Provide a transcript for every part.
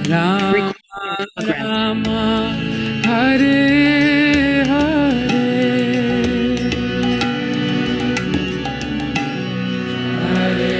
Rama Rama Hare Hare Hare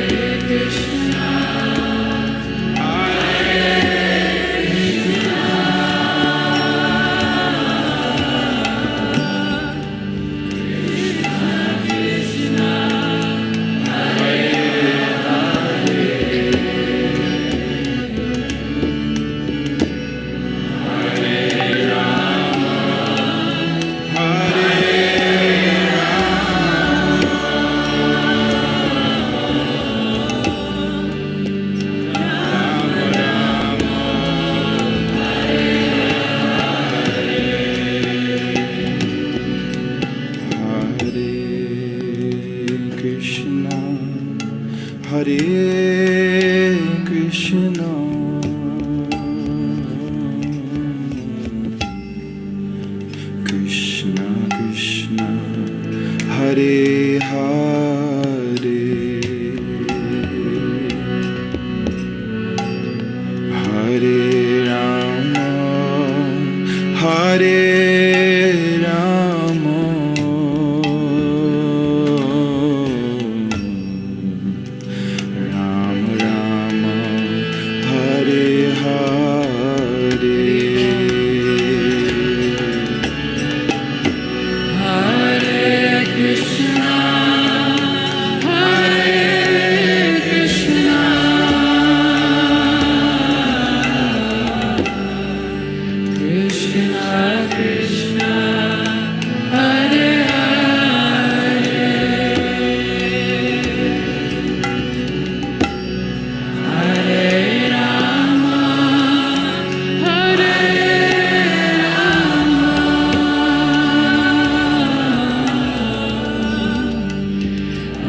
Krishna Hare Krishna Krishna Krishna Hare Hare Hare Rama Hare Rama Rama Rama Hare Hare Hare Krishna Hare Krishna Krishna Krishna Hare Hare Hare Rama Hare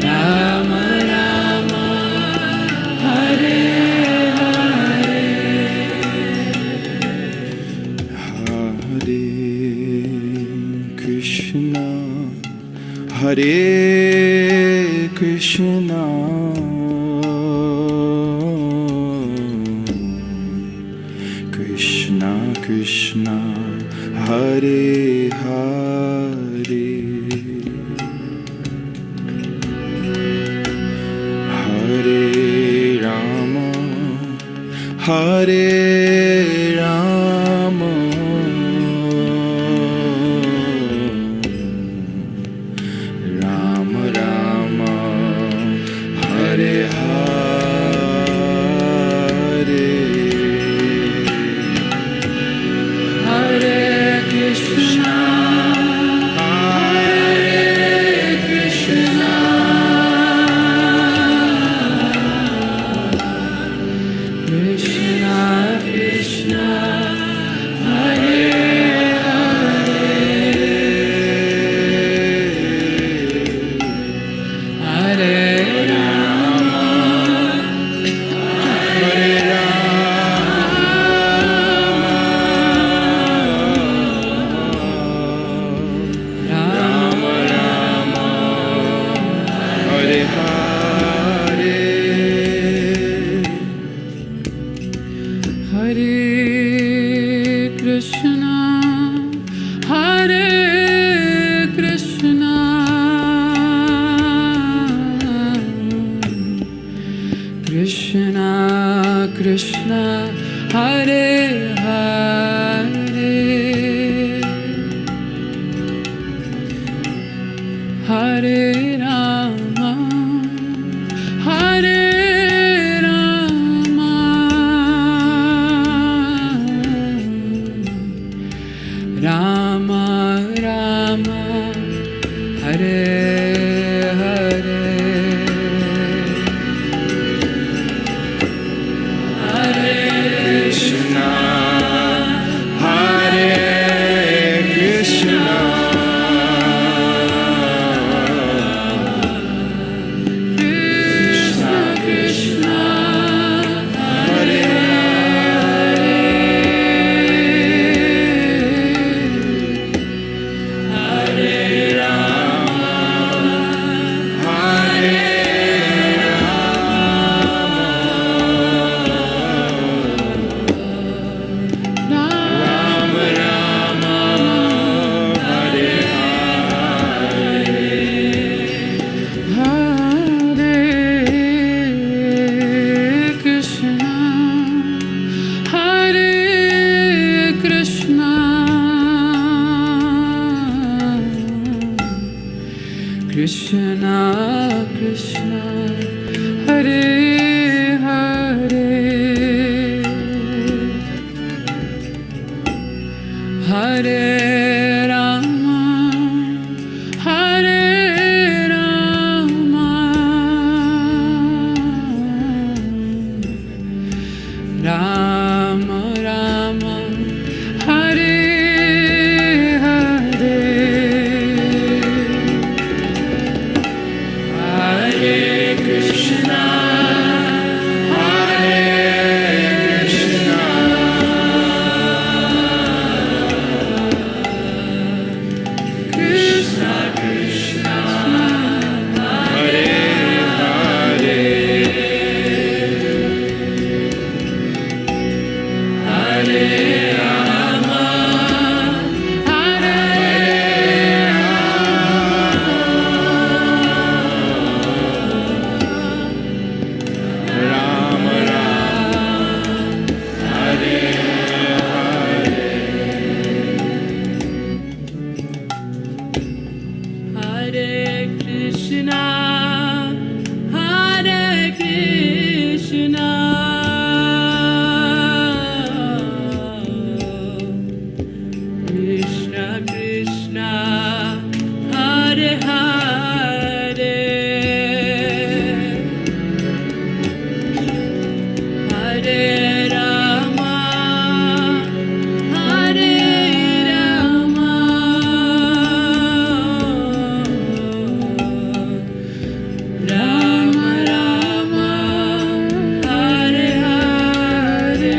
Rama Rama Hare Hare Krishna Hare Krishna Krishna Krishna Hare Hare Hare Rama Hare Rama Rama Rama Hare Hare Hare Krishna Hare Krishna Krishna Krishna Hare Hare Rama Hare Rama Rama Hare Hare Hare Krishna Hare Krishna Krishna Krishna Hare Hare Hare Rama Hare Rama Rama Rama Hare Hare Hare Krishna Hare Rama, Hare Rama, Rama Rama, Hare Hare, Hare Krishna, Hare Krishna, Krishna Krishna, Hare Hare, Hare Rama, Hare Rama Rama, Hare Hare, Hare Krishna, Hare Krishna, Krishna Krishna, Hare Hare, Hare Rama, Hare Rama, Rama Rama, Hare Hare,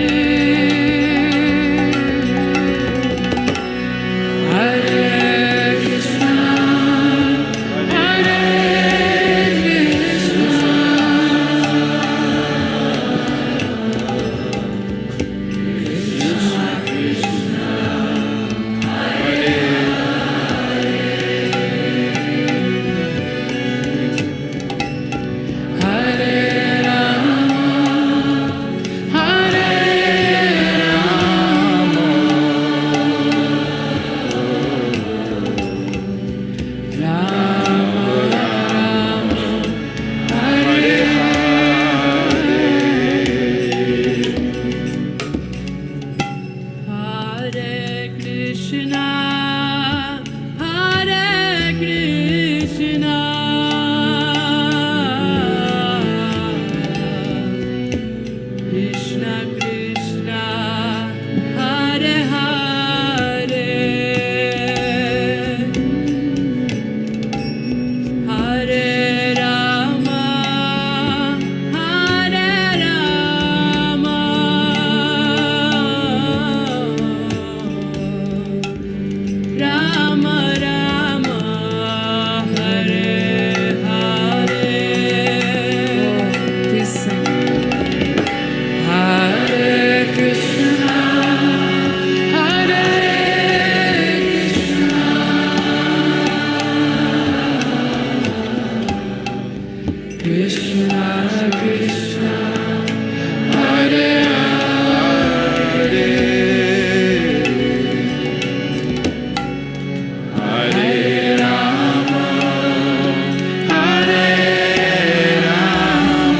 Hare Krishna, Hare Krishna, Hare Rama, Hare Rama, Rama Hare Hare Krishna, Hare Krishna, Krishna Krishna, Hare Hare, Hare Rama, Hare Rama, Rama Rama, Hare Hare. Please sing. Hare Krishna, Hare Krishna, Krishna Krishna, Hare Hare, Hare Rama, Hare Rama,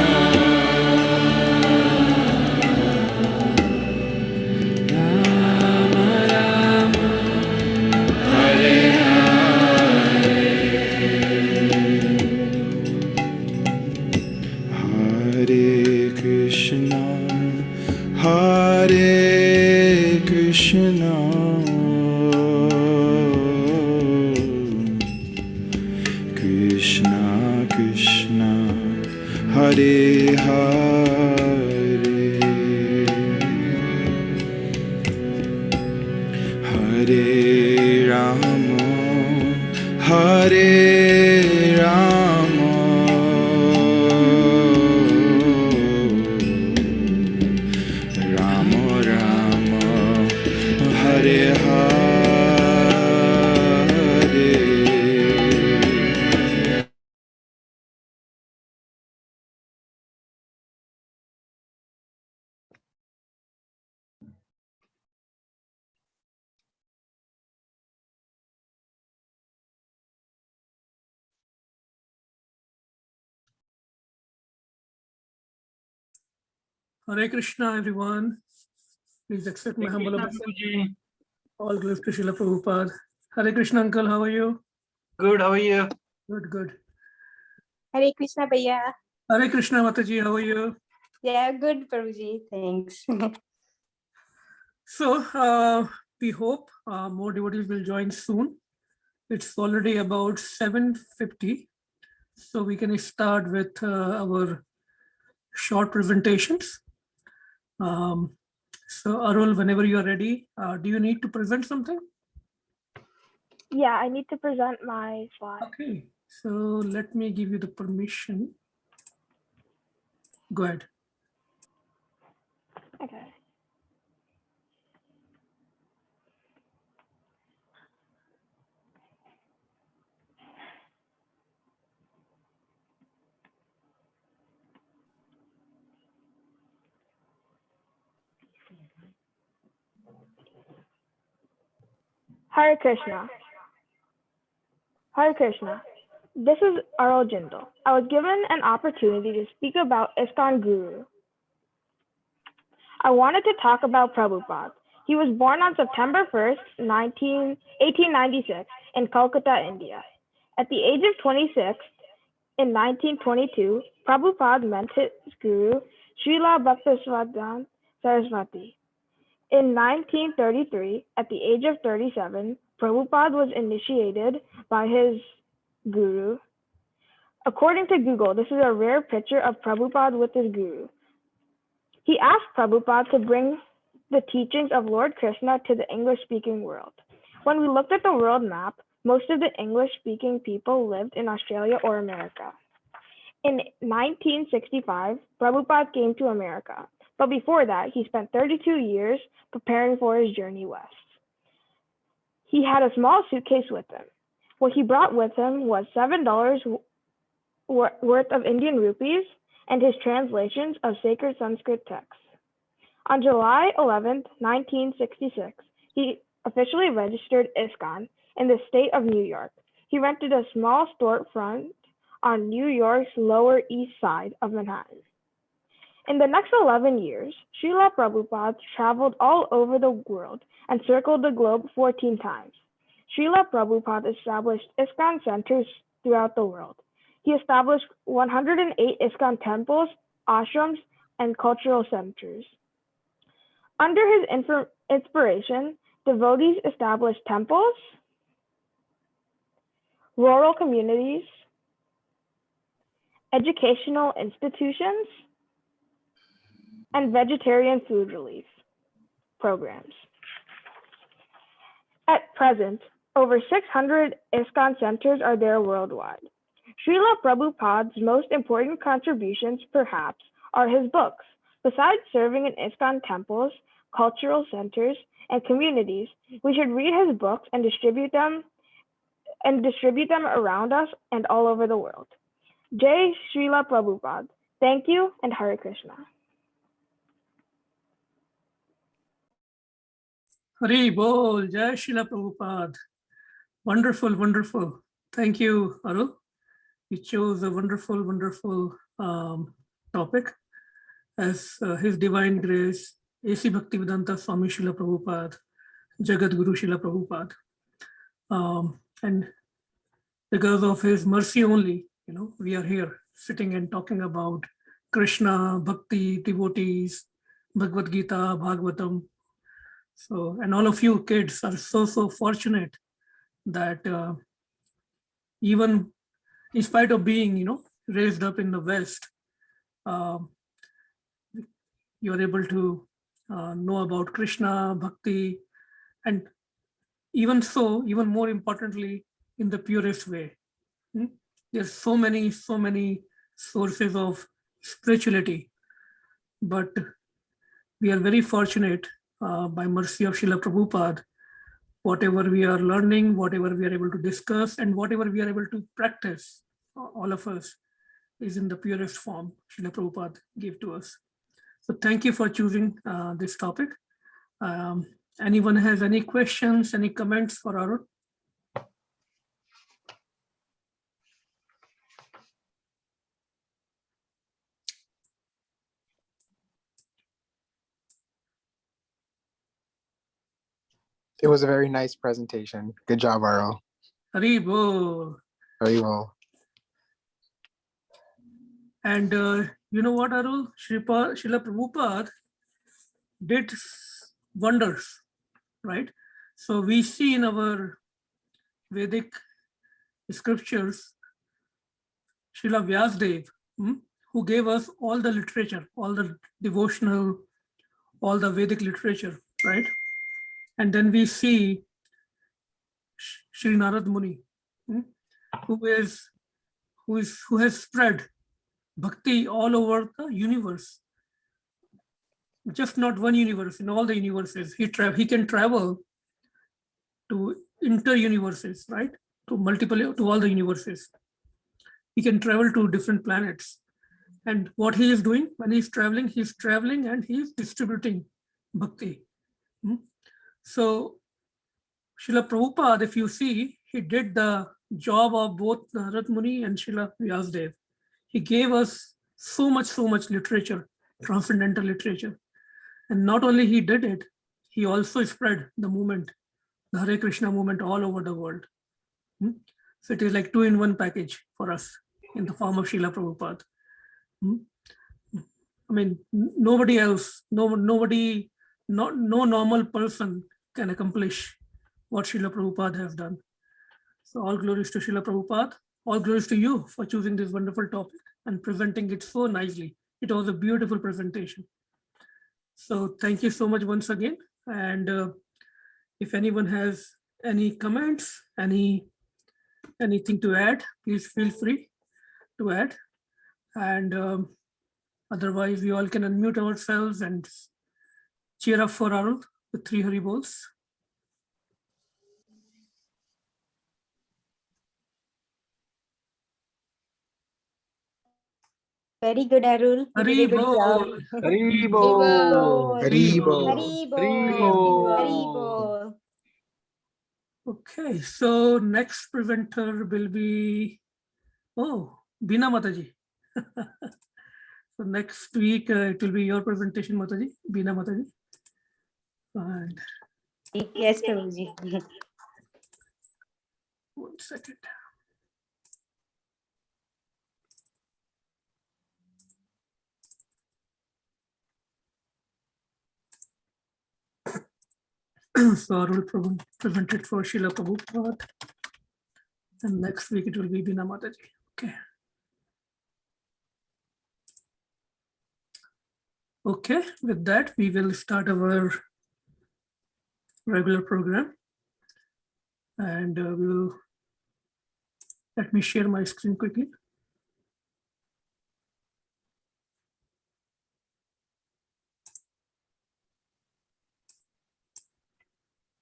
Rama Rama, Hare Hare, Hare Krishna, Hare Krishna, Krishna Krishna, Hare Hare, Hare Rama, Hare Rama, Rama Rama, Hare Hare. Hare Krishna, everyone. Please accept my humble obeisance. All glories to Srila Prabhupada. Hare Krishna, uncle, how are you? Good, how are you? Good, good. Hare Krishna, Bhaiya. Hare Krishna, Mataji, how are you? Yeah, good, Prabhuji. Thanks. So, we hope more devotees will join soon. It's already about 7:50, so we can start with our short presentations. So, Arul, whenever you are ready, do you need to present something? Yeah, I need to present my slide. Okay, so let me give you the permission. Go ahead. Okay. Hare Krishna. Hare Krishna. This is Arul Jindal. I was given an opportunity to speak about ISKCON Guru. I wanted to talk about Prabhupada. He was born on September 1st, 1896 in Kolkata, India. At the age of 26, in 1922, Prabhupada met his guru, Srila Bhaktisiddhanta Saraswati. In 1933, at the age of 37, Prabhupada was initiated by his guru. According to Google, this is a rare picture of Prabhupada with his guru. He asked Prabhupada to bring the teachings of Lord Krishna to the English-speaking world. When we looked at the world map, most of the English-speaking people lived in Australia or America. In 1965, Prabhupada came to America, but before that, he spent 32 years preparing for his journey west. He had a small suitcase with him. What he brought with him was $7 worth of Indian rupees and his translations of sacred Sanskrit texts. On July 11, 1966, he officially registered ISKCON in the state of New York. He rented a small storefront on New York's Lower East Side of Manhattan. In the next 11 years, Srila Prabhupada traveled all over the world and circled the globe 14 times. Srila Prabhupada established ISKCON centers throughout the world. He established 108 ISKCON temples, ashrams, and cultural centers. Under his inspiration, devotees established temples, rural communities, educational institutions, and vegetarian food relief programs. At present, over 600 ISKCON centers are there worldwide. Srila Prabhupada's most important contributions, perhaps, are his books. Besides serving in ISKCON temples, cultural centers, and communities, we should read his books and distribute them around us and all over the world. Jai Srila Prabhupada. Thank you, and Hare Krishna. Hari Bol, Jai Srila Prabhupada. Wonderful, wonderful. Thank you, Arul. You chose a wonderful, wonderful topic as His Divine Grace, A.C. Bhaktivedanta Swami Srila Prabhupada, Jagat Guru Srila Prabhupada. And because of His mercy only, we are here sitting and talking about Krishna, Bhakti, devotees, Bhagavad Gita, Bhagavatam. So, and all of you kids are so fortunate that even in spite of being, raised up in the West, you are able to know about Krishna, Bhakti, and even more importantly, in the purest way. There's so many sources of spirituality, but we are very fortunate by mercy of Srila Prabhupada, whatever we are learning, whatever we are able to discuss, and whatever we are able to practice, all of us, is in the purest form Srila Prabhupada gave to us. So thank you for choosing this topic. Anyone has any questions, any comments for Arul? It was a very nice presentation. Good job, Arul. Hari Bol. Very well. And you know what, Arul? Srila Prabhupada did wonders, right? So we see in our Vedic scriptures, Srila Vyasdev, who gave us all the literature, all the devotional, all the Vedic literature, right? And then we see Sri Narad Muni, who has spread bhakti all over the universe. Just not one universe, in all the universes. He can travel to inter-universes, right? To all the universes. He can travel to different planets. And what he is doing when he's traveling and he's distributing bhakti. So Srila Prabhupada, if you see, he did the job of both Narad Muni and Srila Vyasdev. He gave us so much literature, transcendental literature. And not only he did it, he also spread the movement, the Hare Krishna movement all over the world. So it is like 2-in-1 package for us in the form of Srila Prabhupada. I mean, nobody else, no normal person can accomplish what Srila Prabhupada has done. So all glories to Srila Prabhupada. All glories to you for choosing this wonderful topic and presenting it so nicely. It was a beautiful presentation. So thank you so much once again. And if anyone has any comments, anything to add, please feel free to add. And otherwise, we all can unmute ourselves and cheer up for Arul with 3 Hari Bols. Very good, Arul. You did a good job. Hari Bol. Hari Bol. Hari Bol. Hari Hari Bol. Bol. Okay, so next presenter will be, Beena Mataji. So next week, it will be your presentation, Mataji, Beena Mataji. And Yes, Prabhuji. 1 second. So I will present it for Srila Prabhupada. And next week it will be Beena Mataji. Okay. Okay, with that, we will start our regular program. And let me share my screen quickly.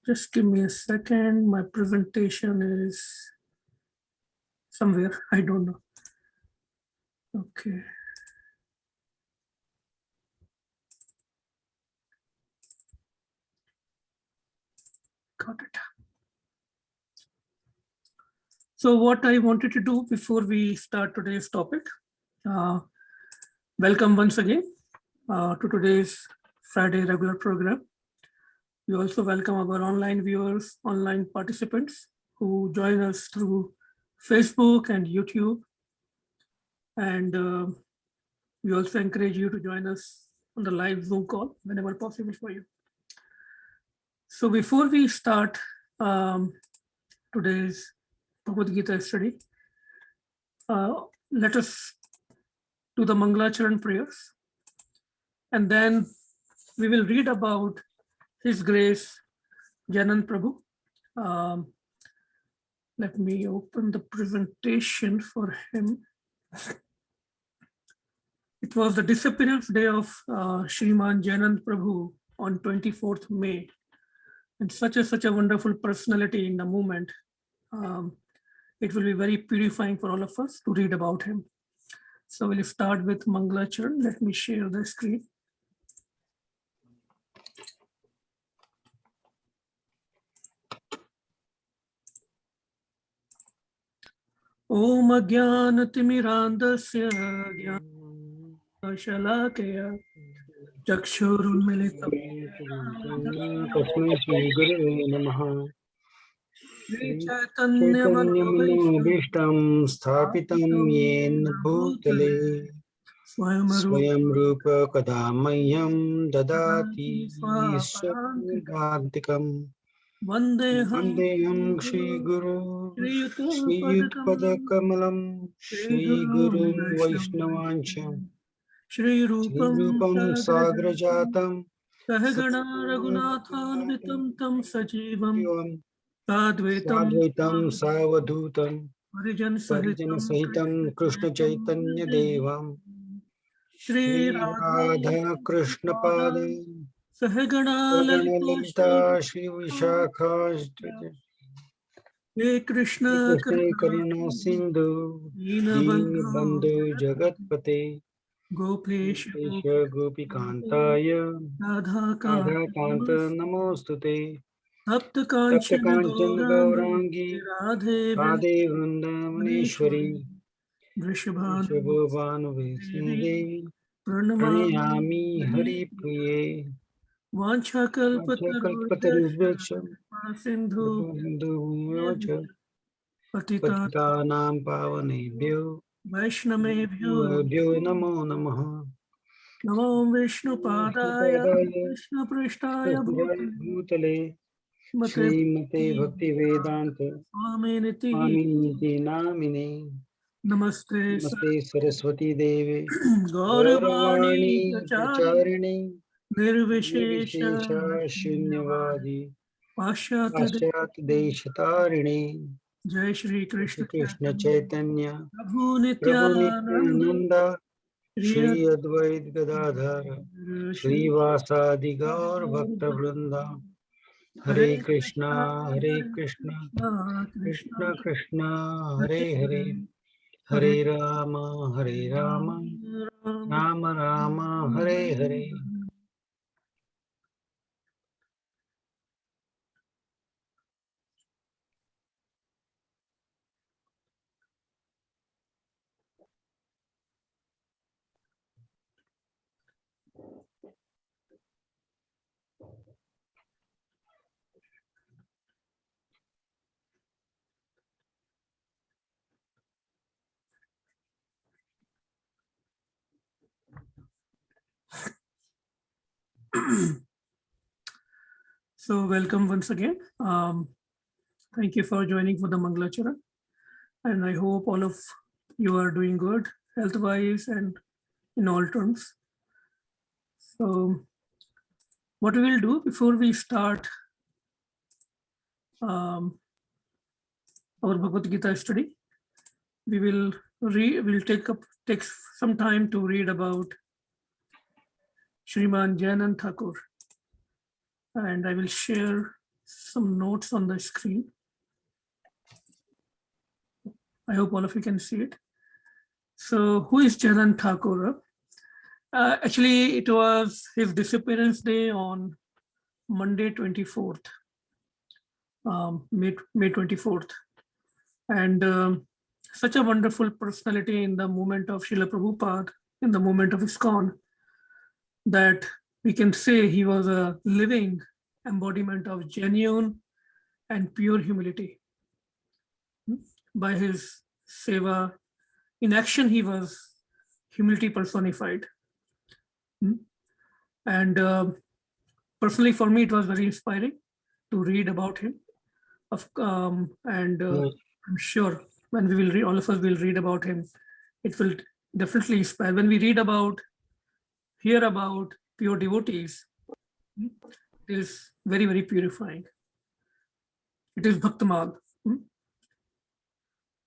Just give me a second. My presentation is somewhere. I don't know. Okay. Got it. So what I wanted to do before we start today's topic, welcome once again to today's Friday regular program. We also welcome our online viewers, online participants who join us through Facebook and YouTube. And we also encourage you to join us on the live Zoom call whenever possible for you. So before we start today's Bhagavad Gita study, let us do the Mangalacharan prayers. And then we will read about His Grace Janan Prabhu. Let me open the presentation for him. It was the disappearance day of Shriman Janan Prabhu on 24th May. And such a wonderful personality in the movement. It will be very purifying for all of us to read about him. So we'll start with Mangalacharan. Let me share the screen. Om Ajnana Timirandasya Jnanashalakeya चक्षुरुन्मिलितं तस्मै श्रीगुरवे नमः। श्रीचैतन्यमनोभीष्टं चैतन्यमनोभीष्टं स्थापितं येन भूतले स्वयं स्वयं रूप कदा मह्यं ददाति स्वापदान्तिकं स्वपदान्तिकम्। वन्देऽहं वन्देऽहं श्रीगुरु श्रीयुतपदकमलं श्रीयुतपदकमलं श्रीगुरुं श्रीगुरुं वैष्णवांश वैष्णवांश्च श्रीरूपं श्रीरूपं साग्रजातं साग्रजातं सहगणा रघुनाथान्वितं सत्यं तं सजीवं साद्वैतं साद्वैतं सावधूतं परिजनसहितं परिजनसहितं कृष्णचैतन्यदेवं श्रीराधा श्रीराधाकृष्णपाद सहगणा ललिता गणललिता श्रीविशाखाश्च हे कृष्ण कृष्णे करुणा करुणा सिन्धु दीनबन्धो दीनबन्धु जगत्पते गोपेश गोपेश गोपिकान्ताय राधाकान्त राधाकान्त नमोऽस्तु ते। तप्त काञ्चन तप्तकाञ्चन गौराङ्गी गौराङ्गी राधे राधे वृन्दावनेश्वरी वृषभानु शुभभानुवेशिनी देवी प्रणमामि प्रणयामि हरिप्रिये। वाञ्छाकल्पतरुभ्यश्च कल्पतरुभ्यश्च सिन्धु च पतिता पतितानां पावनेभ्यो वैष्णवेभ्यो भ्यो नमो नमः। नमो विष्णुपादाय विष्णुपादाय कृष्णपृष्ठाय कृष्णपृष्ठाय भूतले मते श्रीमते भक्तिवेदान्त स्वामिनिति स्वामिनीति नामिने। नमस्ते नमस्ते सरस्वती देवे गौरवाणी गौरवाणी प्रचारिणे प्रचारिणे निर्विशेष निर्विशेष शून्यवादी पाश्चात्य पाश्चात्य देशतारिणे। जय श्री कृष्ण श्री कृष्ण चैतन्य चैतन्य प्रभु प्रभु नित्यानंद नित्यानंद श्री श्री अद्वैत गदाधर श्री श्रीवासादि गौर भक्त वृंदा। हरे Krishna Krishna Krishna Krishna Krishna Hare Hare Hare Ram Ram Ram Hare Hare. So welcome once again. Thank you for joining for the Mangalacharan, and I hope all of you are doing good health-wise and in all terms. So what we will do before we start our Bhagavad Gita study, we will take some time to read about Shriman Jayanant Thakur, and I will share some notes on the screen. I hope all of you can see it. So who is Jayanant Thakur? Actually, it was his disappearance day on Monday 24th, May 24th. And such a wonderful personality in the movement of Srila Prabhupada, in the movement of ISKCON, that we can say he was a living embodiment of genuine and pure humility. By his seva, in action, he was humility personified. And personally, for me, it was very inspiring to read about him. I'm sure when we will read, all of us will read about him, it will definitely inspire. When we hear about pure devotees, it is very, very purifying. It is Bhaktamal,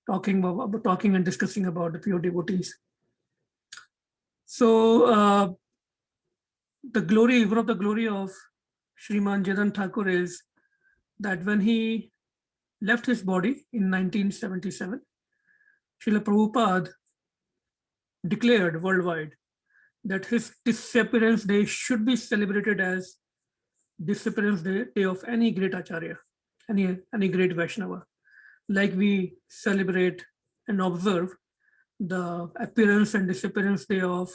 talking and discussing about the pure devotees. So one of the glory of Shriman Jayanant Thakur is that when he left his body in 1977, Srila Prabhupada declared worldwide that his disappearance day should be celebrated as disappearance day of any great acharya, any great Vaishnava. Like we celebrate and observe the appearance and disappearance day of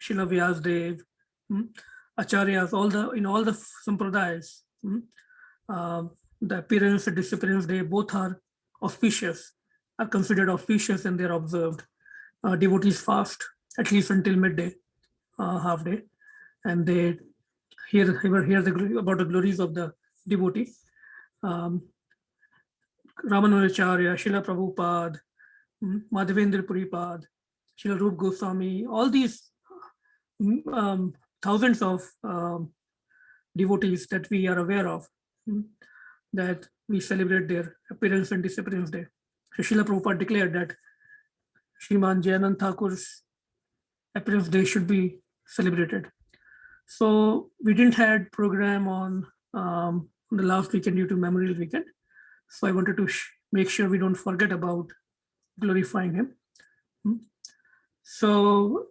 Srila Vyasdev, acharyas, in all the sampradayas, the appearance and disappearance day both are auspicious, are considered auspicious, and they're observed. Devotees fast at least until midday, half day, and they hear about the glories of the devotee. Ramanujacharya, Srila Prabhupada, Madhavendra Puripad, Srila Rup Goswami, all these thousands of devotees that we are aware of, that we celebrate their appearance and disappearance day. So Srila Prabhupada declared that Sriman Jayanand Thakur's appearance day should be celebrated. So we didn't had program on the last weekend due to Memorial Weekend. So I wanted to make sure we don't forget about glorifying him. So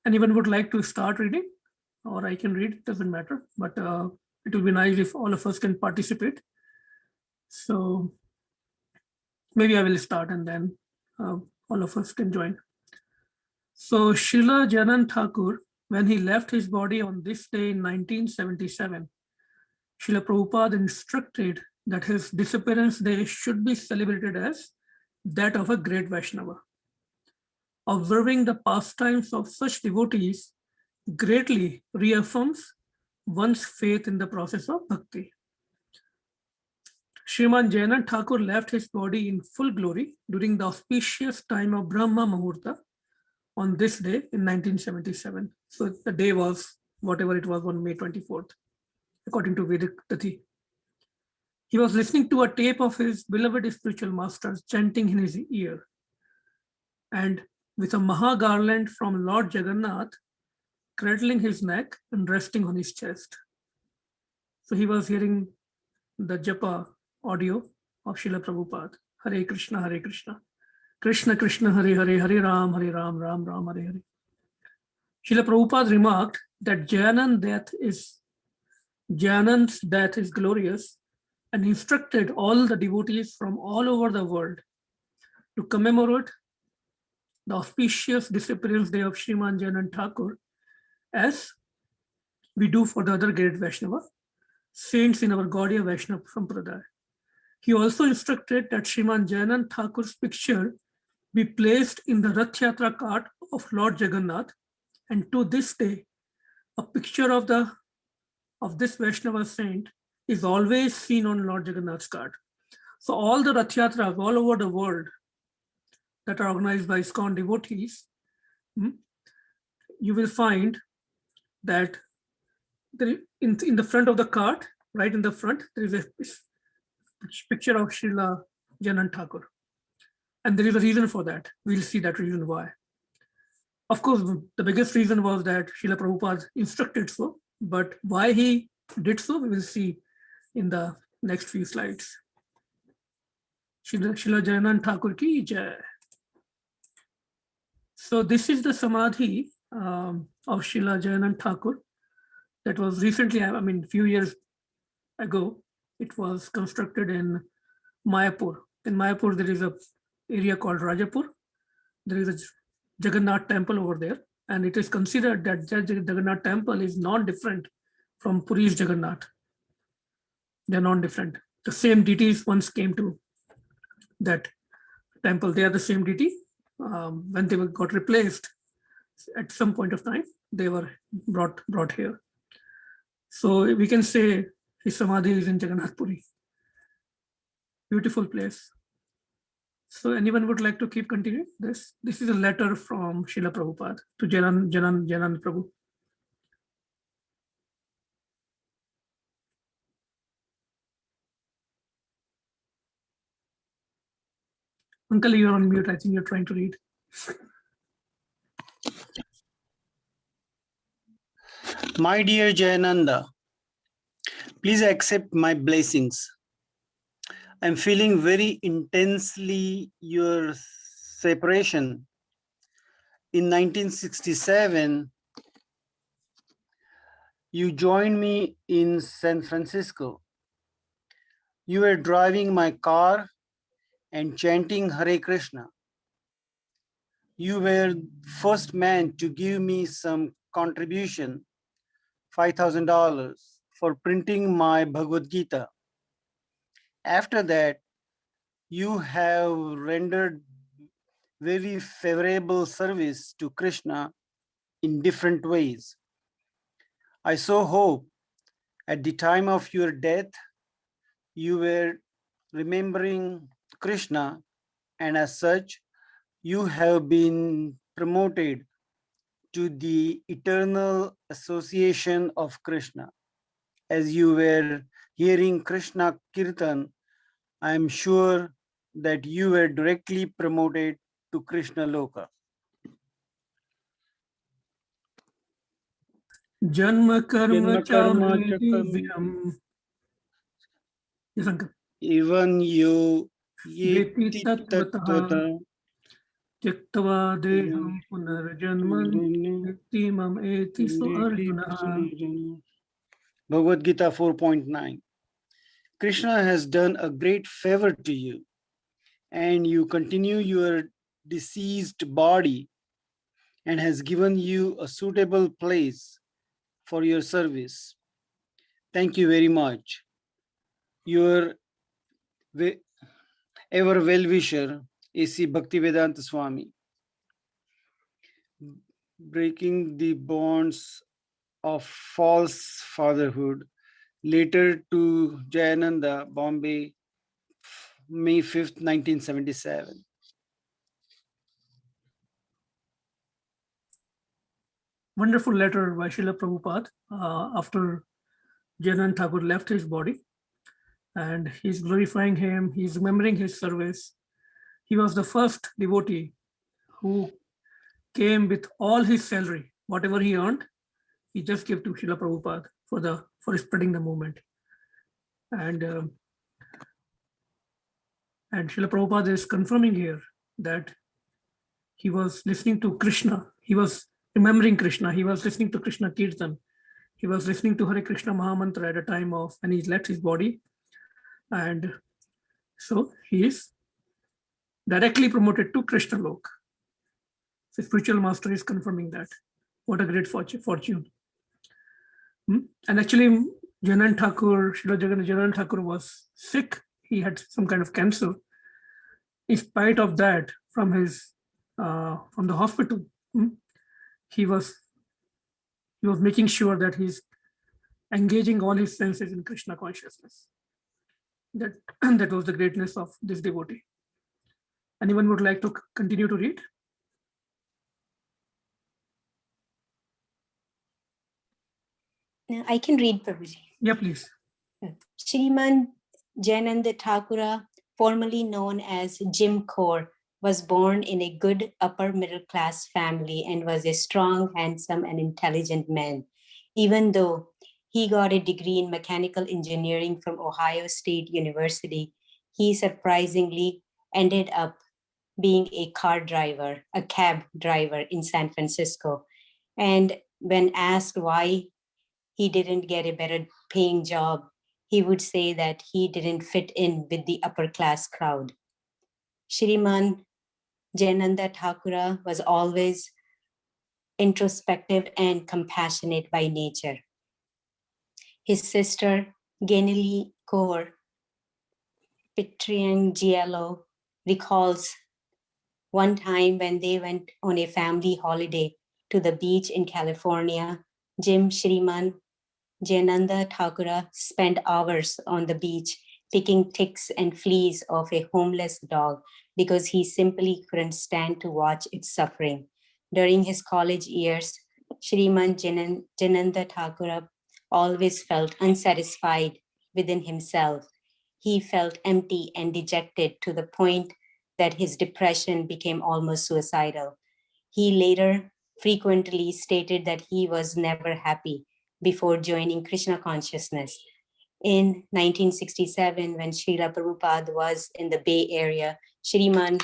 anyone would like to start reading, or I can read, doesn't matter, but it will be nice if all of us can participate. So maybe I will start and then all of us can join. So Srila Jayanand Thakur, when he left his body on this day in 1977, Srila Prabhupada instructed that his disappearance day should be celebrated as that of a great Vaishnava. Observing the pastimes of such devotees greatly reaffirms one's faith in the process of bhakti. Sriman Jayanand Thakur left his body in full glory during the auspicious time of Brahma Muhurta on this day in 1977. So the day was whatever it was on May 24th, according to Vedic Tithi. He was listening to a tape of his beloved spiritual masters chanting in his ear. And with a Maha garland from Lord Jagannath cradling his neck and resting on his chest. So he was hearing the japa audio of Srila Prabhupada. Hare Krishna, Hare Krishna. Krishna Krishna, Hare Hare, Hare Ram, Ram Ram, Hare Hare. Srila Prabhupada remarked that Jayanand's death is glorious, and instructed all the devotees from all over the world to commemorate the auspicious disappearance day of Sriman Jayanand Thakur as we do for the other great Vaishnava, saints in our Gaudiya Vaishnava Sampradaya. He also instructed that Sriman Jayanand Thakur's picture be placed in the Rath Yatra cart of Lord Jagannath, and to this day, a picture of this Vaishnava saint is always seen on Lord Jagannath's cart. So all the Rath Yatras all over the world that are organized by ISKCON devotees, you will find that in the front of the cart, right in the front, there is a picture of Srila Jayanand Thakur. And there is a reason for that. We'll see that reason why. Of course, the biggest reason was that Srila Prabhupada instructed so, but why he did so, we will see in the next few slides. Srila Jayanand Thakur ki jai. So this is the Samadhi of Srila Jayanand Thakur that was recently, a few years ago, it was constructed in Mayapur. In Mayapur, there is a area called Rajapur. There is a Jagannath temple over there, and it is considered that Jagannath temple is non-different from Puri's Jagannath. They're non-different. The same deities once came to that temple. They are the same deity. When they got replaced at some point of time, they were brought here. So we can say his Samadhi is in Jagannath Puri. Beautiful place. So anyone would like to keep continuing this? This is a letter from Srila Prabhupada to Jayanand Prabhu. Uncle, you're on mute. I think you're trying to read. My dear Jayananda, please accept my blessings. I'm feeling very intensely your separation. In 1967, you joined me in San Francisco. You were driving my car and chanting Hare Krishna. You were first man to give me some contribution $5,000 for printing my Bhagavad Gita. After that, you have rendered very favorable service to Krishna in different ways. I so hope at the time of your death, you were remembering Krishna, and as such, you have been promoted to the eternal association of Krishna. As you were hearing Krishna Kirtan, I am sure that you were directly promoted to Krishna Loka. Janma karma Janma karma cha cha divyam. Yes, uncle. Even you Veti yeti tattvataha tattvata tyaktava deham punarjanman iti mam eti so arjuna. Bhagavad Gita 4.9. Krishna has done a great favor to you, and you continue your deceased body and has given you a suitable place for your service. Thank you very much. Your ever well-wisher, A.C. Bhaktivedanta Swami. Breaking the bonds of false fatherhood. Later to Jayananda, Bombay, May 5th, 1977. Wonderful letter by Srila Prabhupada after Jayanand Thakur left his body, and he's glorifying him, he's remembering his service. He was the first devotee who came with all his salary, whatever he earned, he just gave to Srila Prabhupada for spreading the movement. And Srila Prabhupada is confirming here that he was listening to Krishna, he was remembering Krishna, he was listening to Krishna Kirtan, he was listening to Hare Krishna Mahamantra at a time of when he left his body. And so he is directly promoted to Krishna Lok. The spiritual master is confirming that. What a great fortune. And actually, Jayanand Thakur, Srila Jagannath Thakur was sick. He had some kind of cancer. In spite of that, from the hospital, he was making sure that he's engaging all his senses in Krishna consciousness. That was the greatness of this devotee. Anyone would like to continue to read? I can read, Prabhuji. Yeah, please. Shriman Jayananda Thakura, formerly known as Jim Kaur, was born in a good upper middle class family and was a strong, handsome, and intelligent man. Even though he got a degree in mechanical engineering from Ohio State University, he surprisingly ended up being a cab driver in San Francisco. And when asked why he didn't get a better paying job, he would say that he didn't fit in with the upper class crowd. Shriman Jayananda Thakura was always introspective and compassionate by nature. His sister, Genili Kaur Pietrangelo, recalls one time when they went on a family holiday to the beach in California. Jim Shriman Jayananda Thakura spent hours on the beach picking ticks and fleas off a homeless dog because he simply couldn't stand to watch its suffering. During his college years, Shriman Jayananda Thakura always felt unsatisfied within himself. He felt empty and dejected to the point that his depression became almost suicidal. He later frequently stated that he was never happy before joining Krishna consciousness. In 1967, when Srila Prabhupada was in the Bay Area, Shriman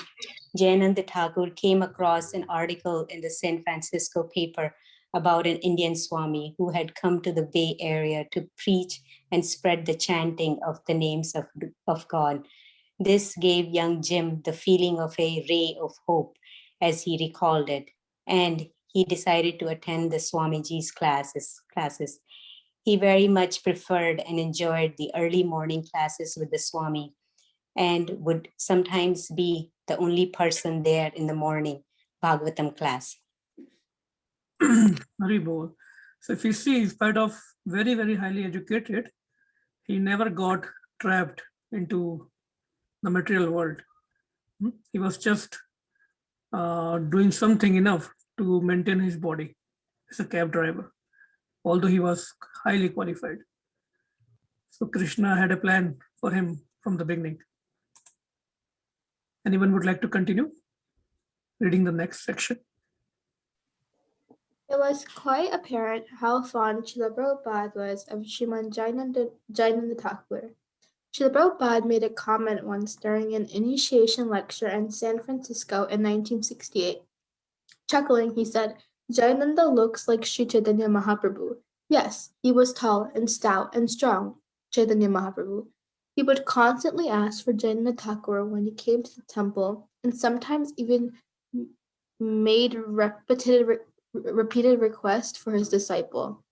Jayananda Thakur came across an article in the San Francisco paper about an Indian Swami who had come to the Bay Area to preach and spread the chanting of the names of God. This gave young Jim the feeling of a ray of hope, as he recalled it, and he decided to attend the Swamiji's classes. He very much preferred and enjoyed the early morning classes with the Swami and would sometimes be the only person there in the morning Bhagavatam class. Haribol. So if you see, in spite of very, very highly educated, he never got trapped into the material world. He was just doing something enough to maintain his body as a cab driver, although he was highly qualified. So Krishna had a plan for him from the beginning. Anyone would like to continue reading the next section? It was quite apparent how fond Srila Prabhupada was of Sriman Jayananda Thakur. Srila Prabhupada made a comment once during an initiation lecture in San Francisco in 1968. Chuckling, he said, "Jayananda looks like Sri Chaitanya Mahaprabhu." Yes, he was tall and stout and strong, Chaitanya Mahaprabhu. He would constantly ask for Jayananda Thakur when he came to the temple, and sometimes even made repeated requests for his disciple.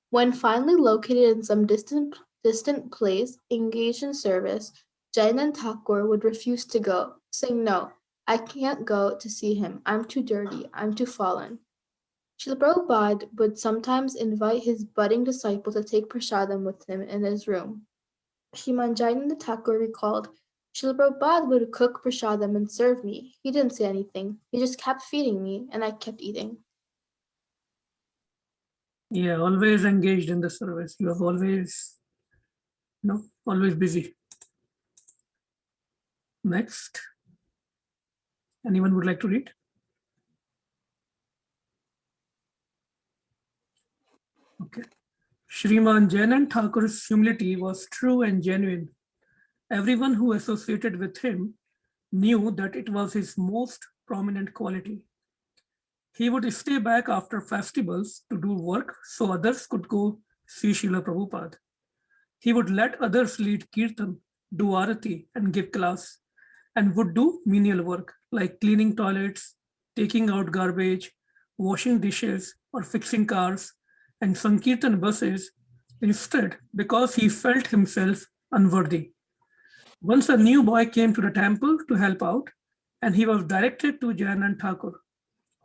When finally located in some distant place, engaged in service, Jayananda Thakur would refuse to go, saying, "No, I can't go to see him. I'm too dirty. I'm too fallen." Srila Prabhupada would sometimes invite his budding disciple to take prasadam with him in his room. Sriman Jayananda Thakur recalled, "Srila Prabhupada would cook prasadam and serve me. He didn't say anything. He just kept feeding me, and I kept eating." Yeah, always engaged in the service. He was always, always busy. Next. Anyone would like to read? Okay. Shriman Jayanand Thakur's humility was true and genuine. Everyone who associated with him knew that it was his most prominent quality. He would stay back after festivals to do work so others could go see Srila Prabhupada. He would let others lead kirtan, do arati, and give class, and would do menial work like cleaning toilets, taking out garbage, washing dishes, or fixing cars and Sankirtan buses instead because he felt himself unworthy. Once a new boy came to the temple to help out, and he was directed to Jayanand Thakur,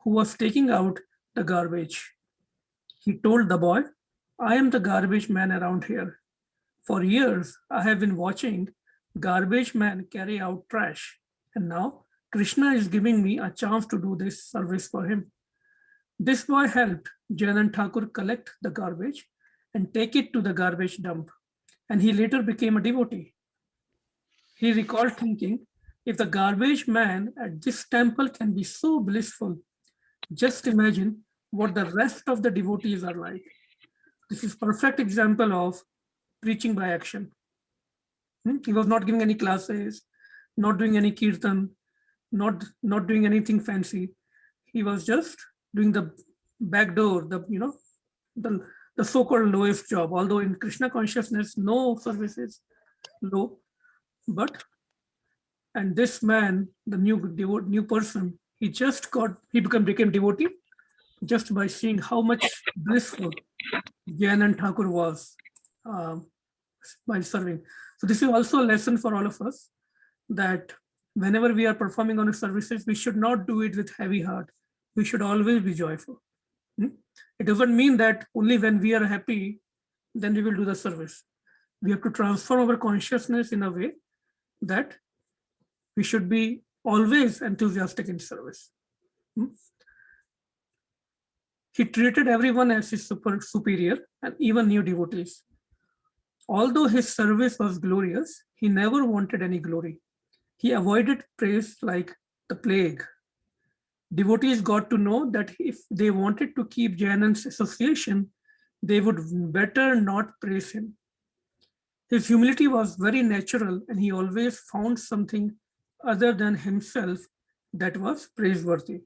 who was taking out the garbage. He told the boy, "I am the garbage man around here. For years, I have been watching garbage man carry out trash, and now Krishna is giving me a chance to do this service for him." This boy helped Jayanand Thakur collect the garbage and take it to the garbage dump, and he later became a devotee. He recalled thinking, if the garbage man at this temple can be so blissful, just imagine what the rest of the devotees are like. This is perfect example of preaching by action. He was not giving any classes, not doing any kirtan, not doing anything fancy. He was just doing the back door, the so-called lowest job. Although in Krishna consciousness, no service is low, but and this man, the new person, he became devotee just by seeing how much blissful Jayanand Thakur was while serving. So this is also a lesson for all of us that whenever we are performing on services, we should not do it with heavy heart. We should always be joyful. It doesn't mean that only when we are happy, then we will do the service. We have to transform our consciousness in a way that we should be always enthusiastic in service. He treated everyone as his superior and even new devotees. Although his service was glorious, he never wanted any glory. He avoided praise like the plague. Devotees got to know that if they wanted to keep Jayanand's association, they would better not praise him. His humility was very natural, and he always found something other than himself that was praiseworthy.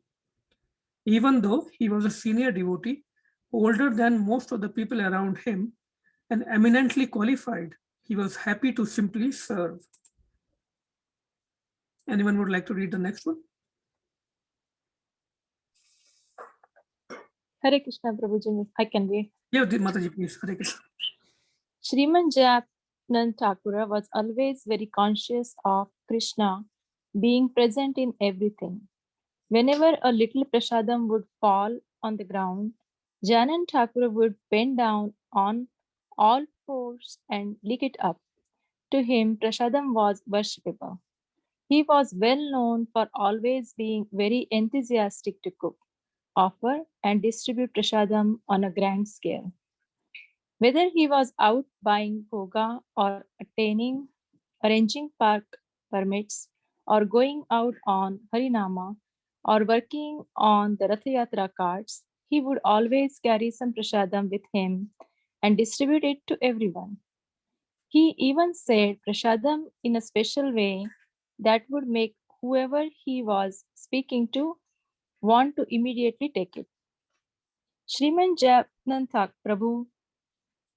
Even though he was a senior devotee, older than most of the people around him, and eminently qualified, he was happy to simply serve. Anyone would like to read the next one? Hare Krishna, Prabhuji. I can read. Yeah, Mataji, please. Hare Krishna. Sriman Jayanand Thakura was always very conscious of Krishna being present in everything. Whenever a little prasadam would fall on the ground, Jayanand Thakura would bend down on all fours and lick it up. To him, prasadam was worshipable. He was well known for always being very enthusiastic to cook, offer, and distribute prasadam on a grand scale. Whether he was out buying bhoga or arranging park permits, or going out on Harinama, or working on the Rath Yatra carts, he would always carry some prasadam with him and distribute it to everyone. He even said prasadam in a special way that would make whoever he was speaking to want to immediately take it. Sriman Jayanant Prabhu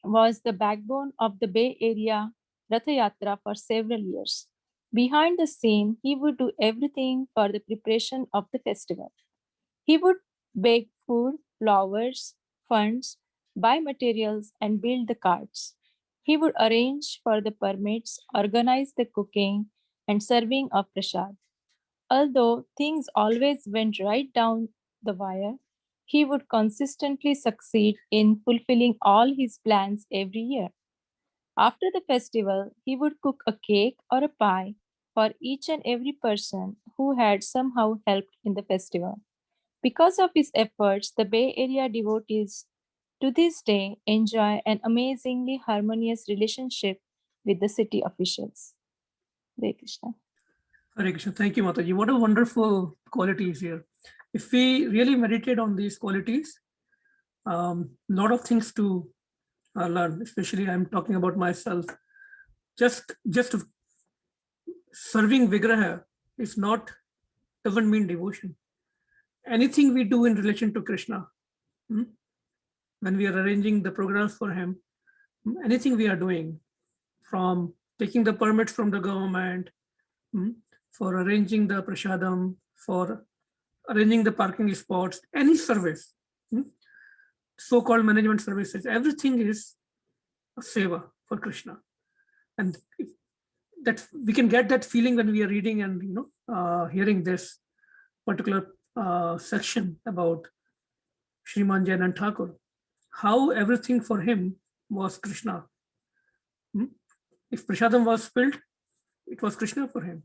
was the backbone of the Bay Area Ratha Yatra for several years. Behind the scene, he would do everything for the preparation of the festival. He would bake food, flowers, funds, buy materials, and build the carts. He would arrange for the permits, organize the cooking and serving of prasad. Although things always went right down the wire, he would consistently succeed in fulfilling all his plans every year. After the festival, he would cook a cake or a pie for each and every person who had somehow helped in the festival. Because of his efforts, the Bay Area devotees to this day enjoy an amazingly harmonious relationship with the city officials. Hare Krishna. Hare Krishna. Thank you, Mataji. What a wonderful qualities here. If we really meditate on these qualities, lot of things to learn. Especially, I'm talking about myself. Just serving Vigraha is not, doesn't mean devotion. Anything we do in relation to Krishna, when we are arranging the programs for him, anything we are doing, from taking the permits from the government, for arranging the prasadam, for arranging the parking spots, any service, so-called management services, everything is a seva for Krishna. And that we can get that feeling when we are reading and hearing this particular section about Sriman Jayanand Thakur, how everything for him was Krishna. If prasadam was spilled, it was Krishna for him.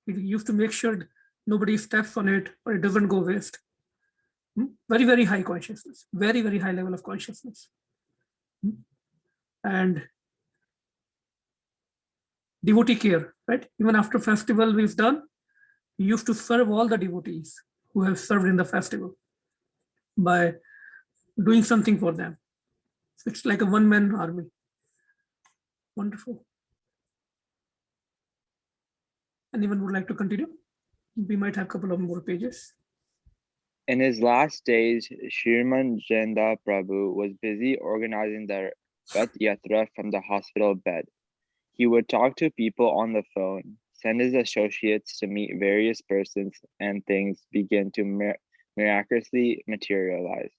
He used to make sure nobody steps on it or it doesn't go waste. Very, very high consciousness, very, very high level of consciousness. And devotee care, right? Even after festival we've done, he used to serve all the devotees who have served in the festival by doing something for them. So it's like a one-man army. Wonderful. Anyone would like to continue? We might have a couple of more pages. In his last days, Sriman Jayanand Prabhu was busy organizing the Rath Yatra from the hospital bed. He would talk to people on the phone, send his associates to meet various persons, and things began to miraculously materialize.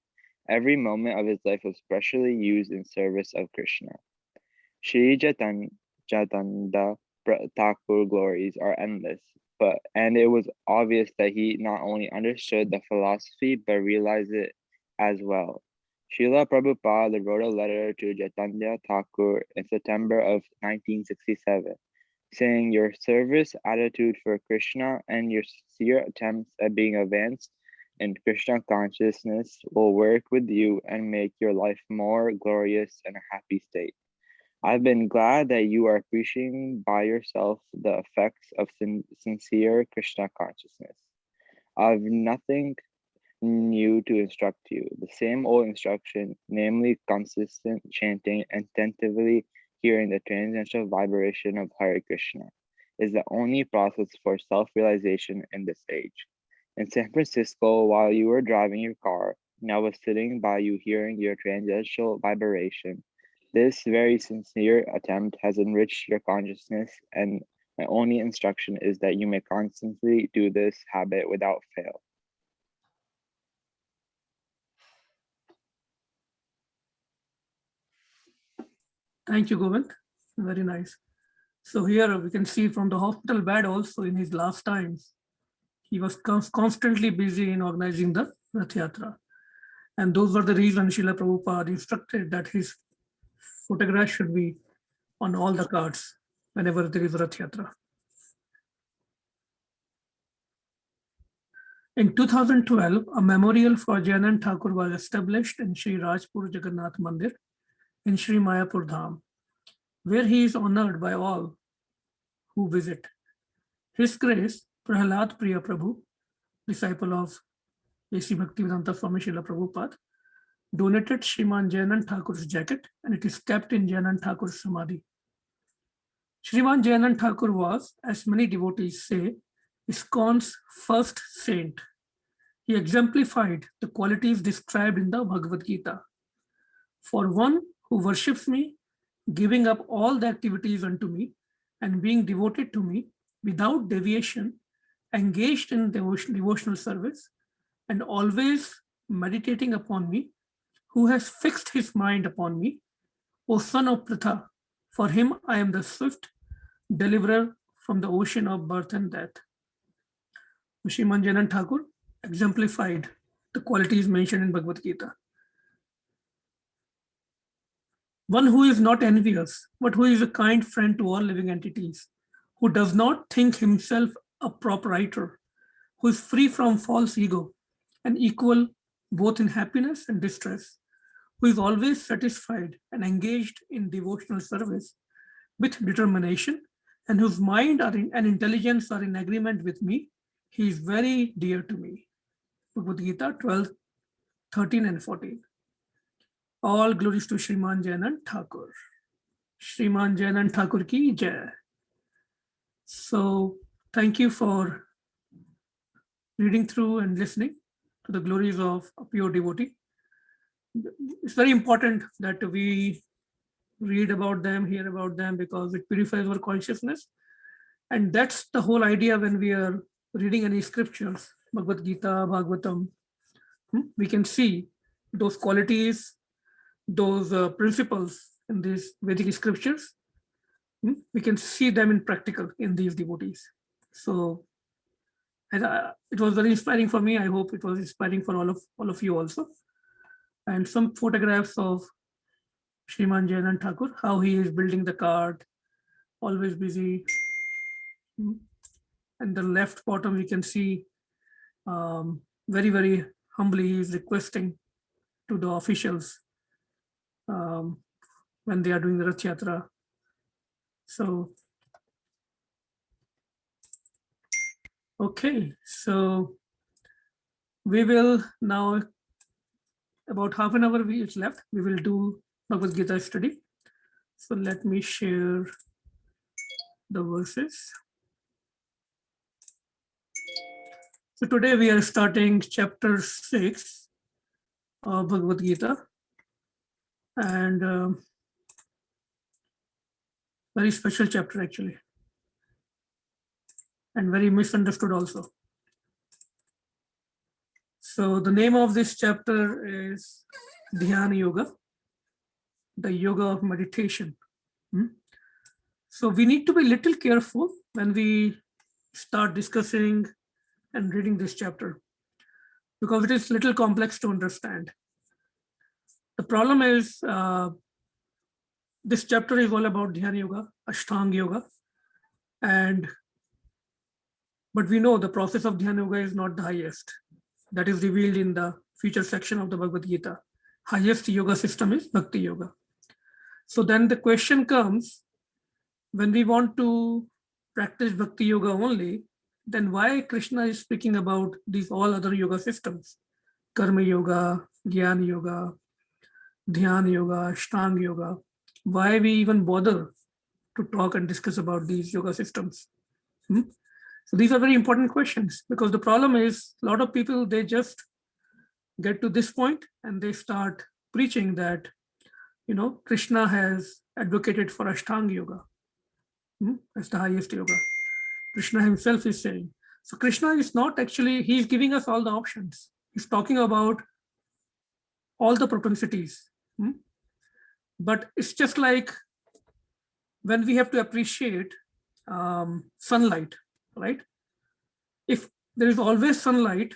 Every moment of his life was specially used in service of Krishna. Shri Jayananda Thakur glories are endless, and it was obvious that he not only understood the philosophy but realized it as well. Srila Prabhupada wrote a letter to Chaitanya Thakur in September of 1967, saying your service attitude for Krishna and your sincere attempts at being advanced in Krishna consciousness will work with you and make your life more glorious and a happy state. I've been glad that you are appreciating by yourself the effects of sincere Krishna consciousness. I've nothing new to instruct you. The same old instruction, namely consistent chanting and attentively hearing the transcendental vibration of Hare Krishna, is the only process for self-realization in this age. In San Francisco, while you were driving your car, and I was sitting by you hearing your transcendental vibration, this very sincere attempt has enriched your consciousness, and my only instruction is that you may constantly do this habit without fail. Thank you, Govind. Very nice. So here we can see from the hospital bed also in his last times, he was constantly busy in organizing the Rath Yatra. And those were the reasons Srila Prabhupada instructed that his photograph should be on all the cards whenever there is Rath Yatra. In 2012, a memorial for Jayanant Thakur was established in Sri Rajpur Jagannath Mandir in Sri Mayapur Dham, where he is honored by all who visit. His Grace, Prahlad Priya Prabhu, disciple of A.C. Bhaktivedanta Swami Srila Prabhupada, donated Shriman Jayanant Thakur's jacket, and it is kept in Jayanant Thakur's Samadhi. Shriman Jayanant Thakur was, as many devotees say, ISKCON's first saint. He exemplified the qualities described in the Bhagavad Gita. For one who worships me, giving up all the activities unto me, and being devoted to me without deviation, engaged in devotional service, and always meditating upon me, who has fixed his mind upon me, O son of Pritha, for him I am the swift deliverer from the ocean of birth and death. Shriman Jayanant Thakur exemplified the qualities mentioned in Bhagavad Gita. One who is not envious, but who is a kind friend to all living entities, who does not think himself a proprietor, who is free from false ego and equal both in happiness and distress, who is always satisfied and engaged in devotional service with determination, and whose mind and intelligence are in agreement with me, he is very dear to me. Bhagavad Gita 12, 13 and 14. All glories to Shriman Jayanant Thakur. Shriman Jayanant Thakur ki jai. So thank you for reading through and listening to the glories of a pure devotee. It's very important that we read about them, hear about them, because it purifies our consciousness. And that's the whole idea when we are reading any scriptures, Bhagavad Gita, Bhagavatam. We can see those qualities, those principles in these Vedic scriptures. We can see them in practical in these devotees. So it was very inspiring for me. I hope it was inspiring for all of you also. And some photographs of Shriman Jayanant Thakur, how he is building the cart, always busy. And the left bottom, we can see very, very humbly he is requesting to the officials when they are doing the Rath Yatra. So, okay, so we will now, about half an hour is left, we will do Bhagavad Gita study. So let me share the verses. So today we are starting chapter 6 of Bhagavad Gita, and very special chapter actually, and very misunderstood also. So the name of this chapter is Dhyana Yoga, the yoga of meditation. So we need to be a little careful when we start discussing and reading this chapter, because it is a little complex to understand. The problem is this chapter is all about Dhyana Yoga, Ashtanga Yoga, but we know the process of Dhyana Yoga is not the highest. That is revealed in the feature section of the Bhagavad Gita. Highest yoga system is Bhakti Yoga. So then the question comes, when we want to practice Bhakti Yoga only, then why Krishna is speaking about these all other yoga systems? Karma Yoga, Jnana Yoga, Dhyana Yoga, Ashtanga Yoga. Why we even bother to talk and discuss about these yoga systems? So these are very important questions, because the problem is a lot of people, they just get to this point and they start preaching that, Krishna has advocated for Ashtanga Yoga. That's the highest yoga. Krishna himself is saying. So Krishna is not actually, he's giving us all the options. He's talking about all the propensities. But it's just like when we have to appreciate sunlight, right? If there is always sunlight,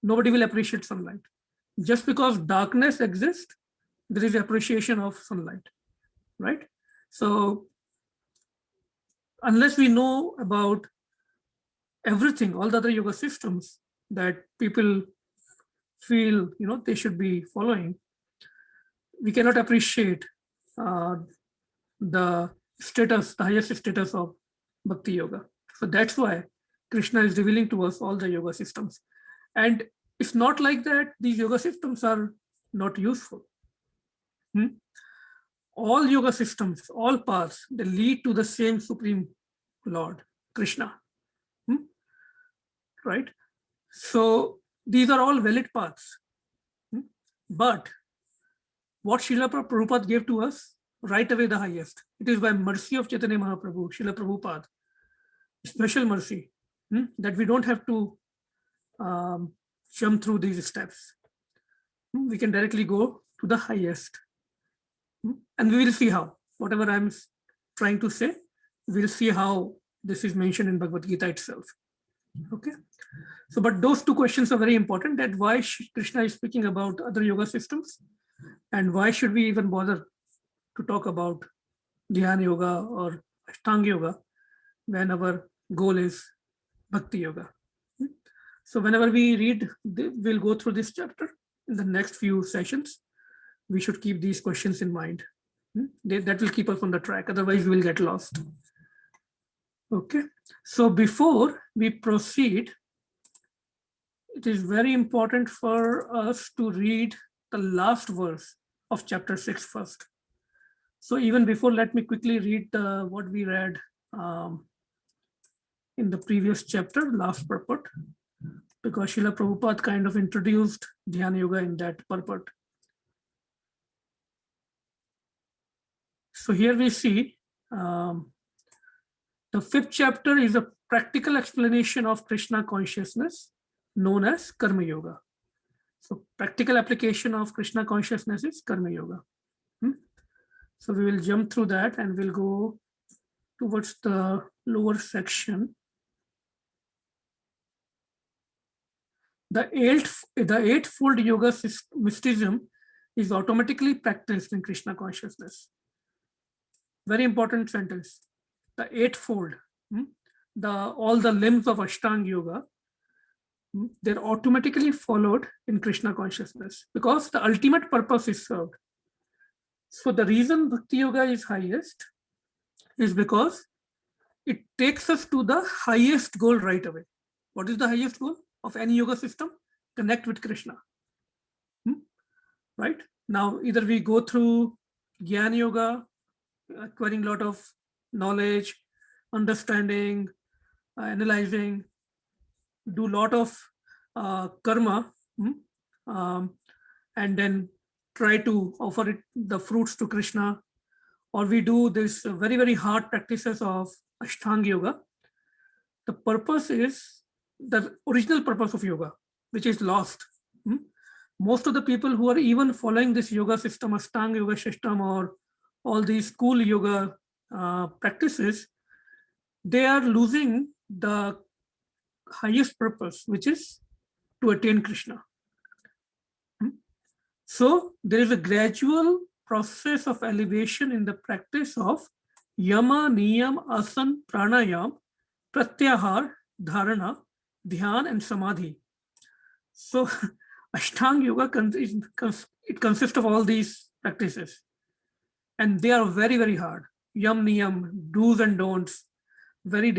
nobody will appreciate sunlight. Just because darkness exists, there is appreciation of sunlight, right? So unless we know about everything, all the other yoga systems that people feel they should be following, we cannot appreciate the highest status of bhakti yoga. So that's why Krishna is revealing to us all the yoga systems. And it's not like that these yoga systems are not useful. All yoga systems, all paths, they lead to the same Supreme Lord, Krishna. Right? So these are all valid paths. But what Srila Prabhupada gave to us, right away the highest. It is by mercy of Chaitanya Mahaprabhu, Srila Prabhupada, special mercy, that we don't have to jump through these steps. We can directly go to the highest. And we will see how, whatever I'm trying to say, we'll see how this is mentioned in Bhagavad Gita itself. Okay. So, but those two questions are very important, that why Krishna is speaking about other yoga systems, and why should we even bother to talk about Dhyana Yoga or Ashtanga Yoga when our goal is Bhakti Yoga. So whenever we read, we'll go through this chapter in the next few sessions. We should keep these questions in mind. That will keep us on the track. Otherwise, we will get lost. Okay. So before we proceed, it is very important for us to read the last verse of chapter 6 first. So even before, let me quickly read what we read in the previous chapter, last purport, because Srila Prabhupada kind of introduced Dhyana Yoga in that purport. So here we see the 5th chapter is a practical explanation of Krishna consciousness known as Karma Yoga. So practical application of Krishna consciousness is Karma Yoga. So we will jump through that and we'll go towards the lower section. The eightfold yoga mysticism is automatically practiced in Krishna consciousness. Very important sentence. The eightfold, all the limbs of Ashtanga Yoga, they're automatically followed in Krishna consciousness because the ultimate purpose is served. So the reason Bhakti Yoga is highest is because it takes us to the highest goal right away. What is the highest goal of any yoga system? Connect with Krishna. Right? Now, either we go through Jnana Yoga, acquiring a lot of knowledge, understanding, analyzing, do a lot of karma, and then try to offer it the fruits to Krishna, or we do this very, very hard practices of Ashtanga Yoga. The purpose is the original purpose of yoga, which is lost. Most of the people who are even following this yoga system, Ashtanga Yoga system, or all these cool yoga practices, they are losing the highest purpose, which is to attain Krishna. So there is a gradual process of elevation in the practice of yama, niyam, asan, pranayam, pratyahar, dharana, dhyan, and samadhi. So Ashtanga Yoga it consists of all these practices, and they are very, very hard. Yam, niyam, do's and don'ts, very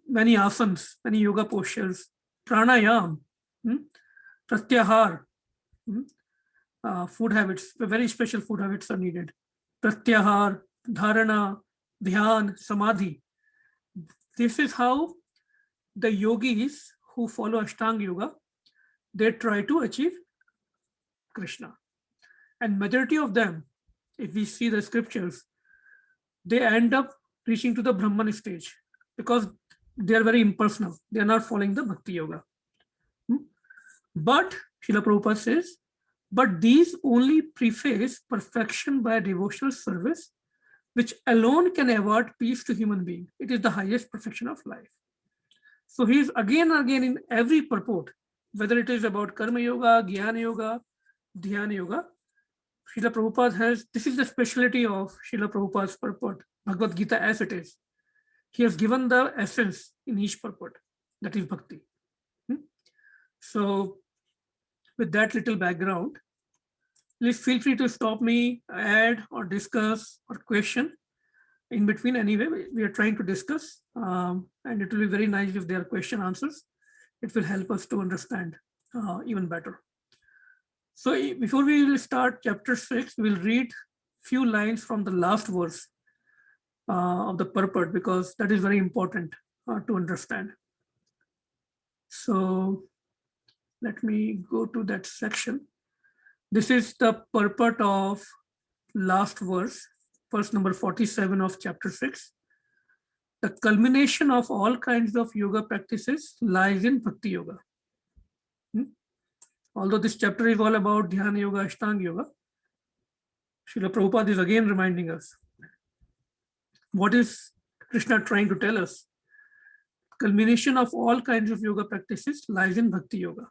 many asanas, many yoga postures, pranayam, pratyahar, food habits, very special food habits are needed. Pratyahar, dharana, dhyan, samadhi. This is how the yogis who follow Ashtanga Yoga, they try to achieve Krishna. And majority of them, if we see the scriptures, they end up reaching to the Brahman stage because they are very impersonal. They are not following the Bhakti Yoga. But Srila Prabhupada says, but these only preface perfection by devotional service which alone can award peace to human being. It is the highest perfection of life. So he is again and again in every purport, whether it is about Karma Yoga, Jnana Yoga, Dhyana Yoga, Srila Prabhupada has, this is the specialty of Srila Prabhupada's purport, Bhagavad Gita as it is. He has given the essence in each purport, that is bhakti. So with that little background, please feel free to stop me, add or discuss or question in between. Anyway, we are trying to discuss, and it will be very nice if there are question answers. It will help us to understand even better. So before we will start chapter 6, we'll read few lines from the last verse of the purport, because that is very important to understand. So let me go to that section. This is the purport of last verse, verse number 47 of chapter 6. The culmination of all kinds of yoga practices lies in Bhakti Yoga. Although this chapter is all about Dhyana Yoga, Ashtanga Yoga, Srila Prabhupada is again reminding us, what is Krishna trying to tell us? Culmination of all kinds of yoga practices lies in Bhakti Yoga.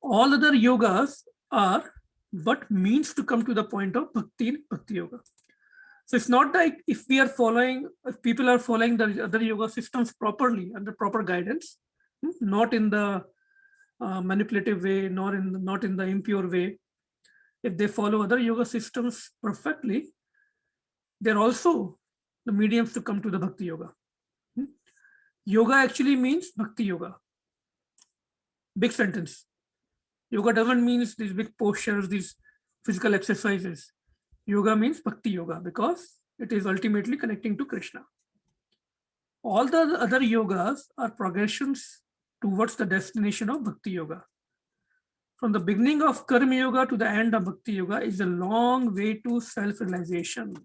All other yogas are but means to come to the point of Bhakti in Bhakti Yoga. So it's not like if people are following the other yoga systems properly, under proper guidance, not in the manipulative way, not in the impure way. If they follow other yoga systems perfectly, they're also the mediums to come to the Bhakti Yoga. Yoga actually means Bhakti Yoga. Big sentence. Yoga doesn't mean these big postures, these physical exercises. Yoga means Bhakti Yoga because it is ultimately connecting to Krishna. All the other yogas are progressions towards the destination of Bhakti Yoga. From the beginning of Karma Yoga to the end of Bhakti Yoga is a long way to self-realization.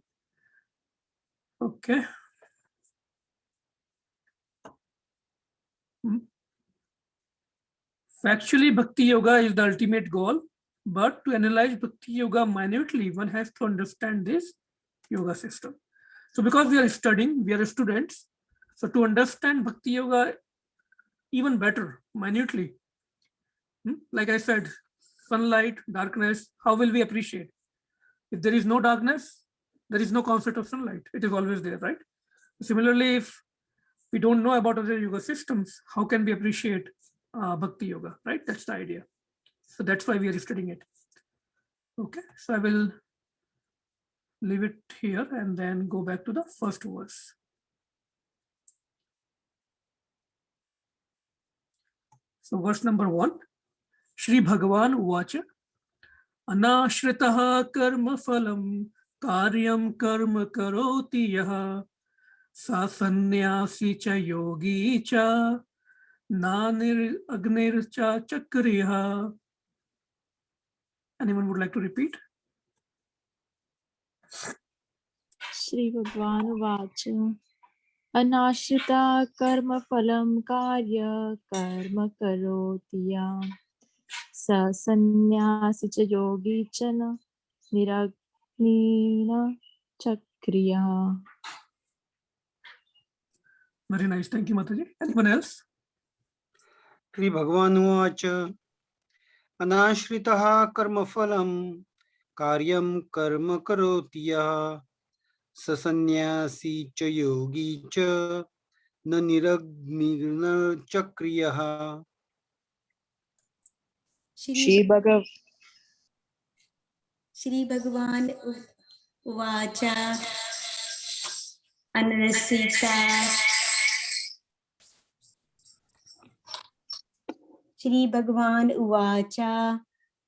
Okay. Factually, Bhakti Yoga is the ultimate goal, but to analyze Bhakti Yoga minutely, one has to understand this yoga system. So because we are studying, we are students, so to understand Bhakti Yoga even better, minutely, like I said, sunlight, darkness, how will we appreciate? If there is no darkness, there is no concept of sunlight. It is always there, right? Similarly, if we don't know about other yoga systems, how can we appreciate Bhakti Yoga, right? That's the idea. So that's why we are studying it. Okay, so I will leave it here and then go back to the first verse. So verse number 1, Shri Bhagavan Uvacha, Anashritaha karma phalam karyam karma karoti yaha sasanyasi cha yogi cha nanir agnir cha chakriha. Anyone would like to repeat? Shri Bhagwan Vacha Anashrita karma phalam karya karma karotiya sa sannyasi cha yogi chana niragnina chakriya. Very nice. Thank you, Mataji. Anyone else? Shri Bhagavan Uvacha Anashritah karma phalam karyam karma karoti yah sasanyasi cha yogi cha na niragnina chakriyah. Shri Bhagavan Vacha Anasita Shri Bhagavan Uvacha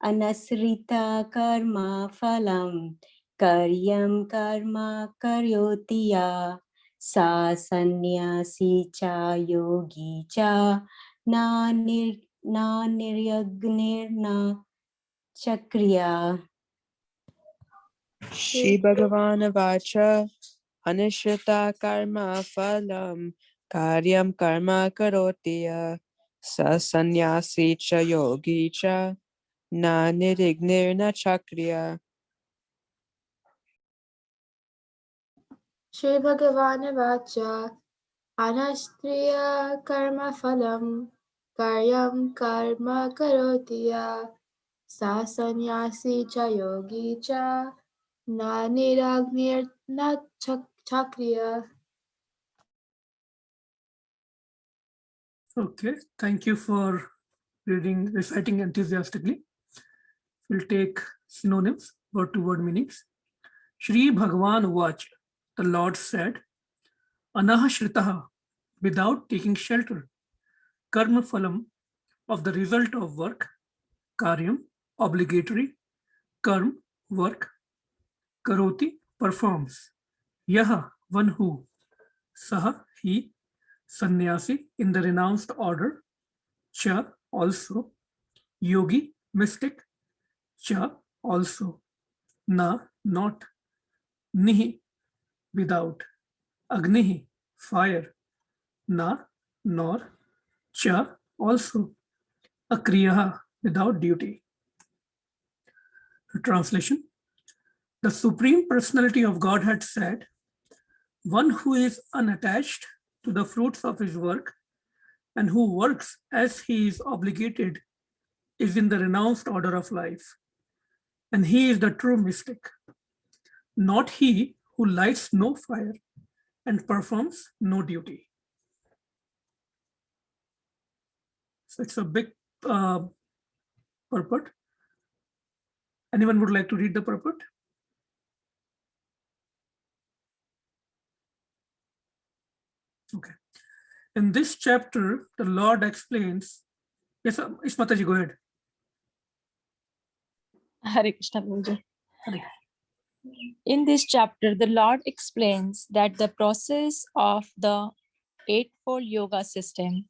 Anasrita karma phalam karyam karma karyotiya sa sannyasi cha yogi cha na niryagnir na chakriya. Shri Bhagavan Vacha Anishrita karma phalam karyam karma karotiya sa sannyasi cha yogi cha na nirignir na chakriya. Shri Bhagavan Vacha Anastriya Karma Phalam Karyam Karma Karotiya Sa Sannyasi Cha Yogi Cha Na Niragnir Na Chakriya. Okay, thank you for reciting enthusiastically. We'll take synonyms, word-to-word meanings. Shri Bhagavan Vach, the Lord said, Anaha Shritaha, without taking shelter, Karma Phalam, of the result of work, Karyam, obligatory, Karm, work, Karoti, performs, Yaha, one who, Saha, he, Sannyasi, in the renounced order, Cha, also, Yogi, mystic, Cha, also, Na, not, Nihi, without, Agnihi, fire, Na, nor, Cha, also, Akriyaha, without duty. Translation: the Supreme Personality of Godhead said, one who is unattached to the fruits of his work and who works as he is obligated is in the renounced order of life, and he is the true mystic, not he who lights no fire and performs no duty. So it's a big purport. Anyone would like to read the purport? Okay. In this chapter, the Lord explains. Yes, Ismataji, go ahead. Hare Krishna Guruji. Hare. In this chapter, the Lord explains that the process of the Eightfold Yoga system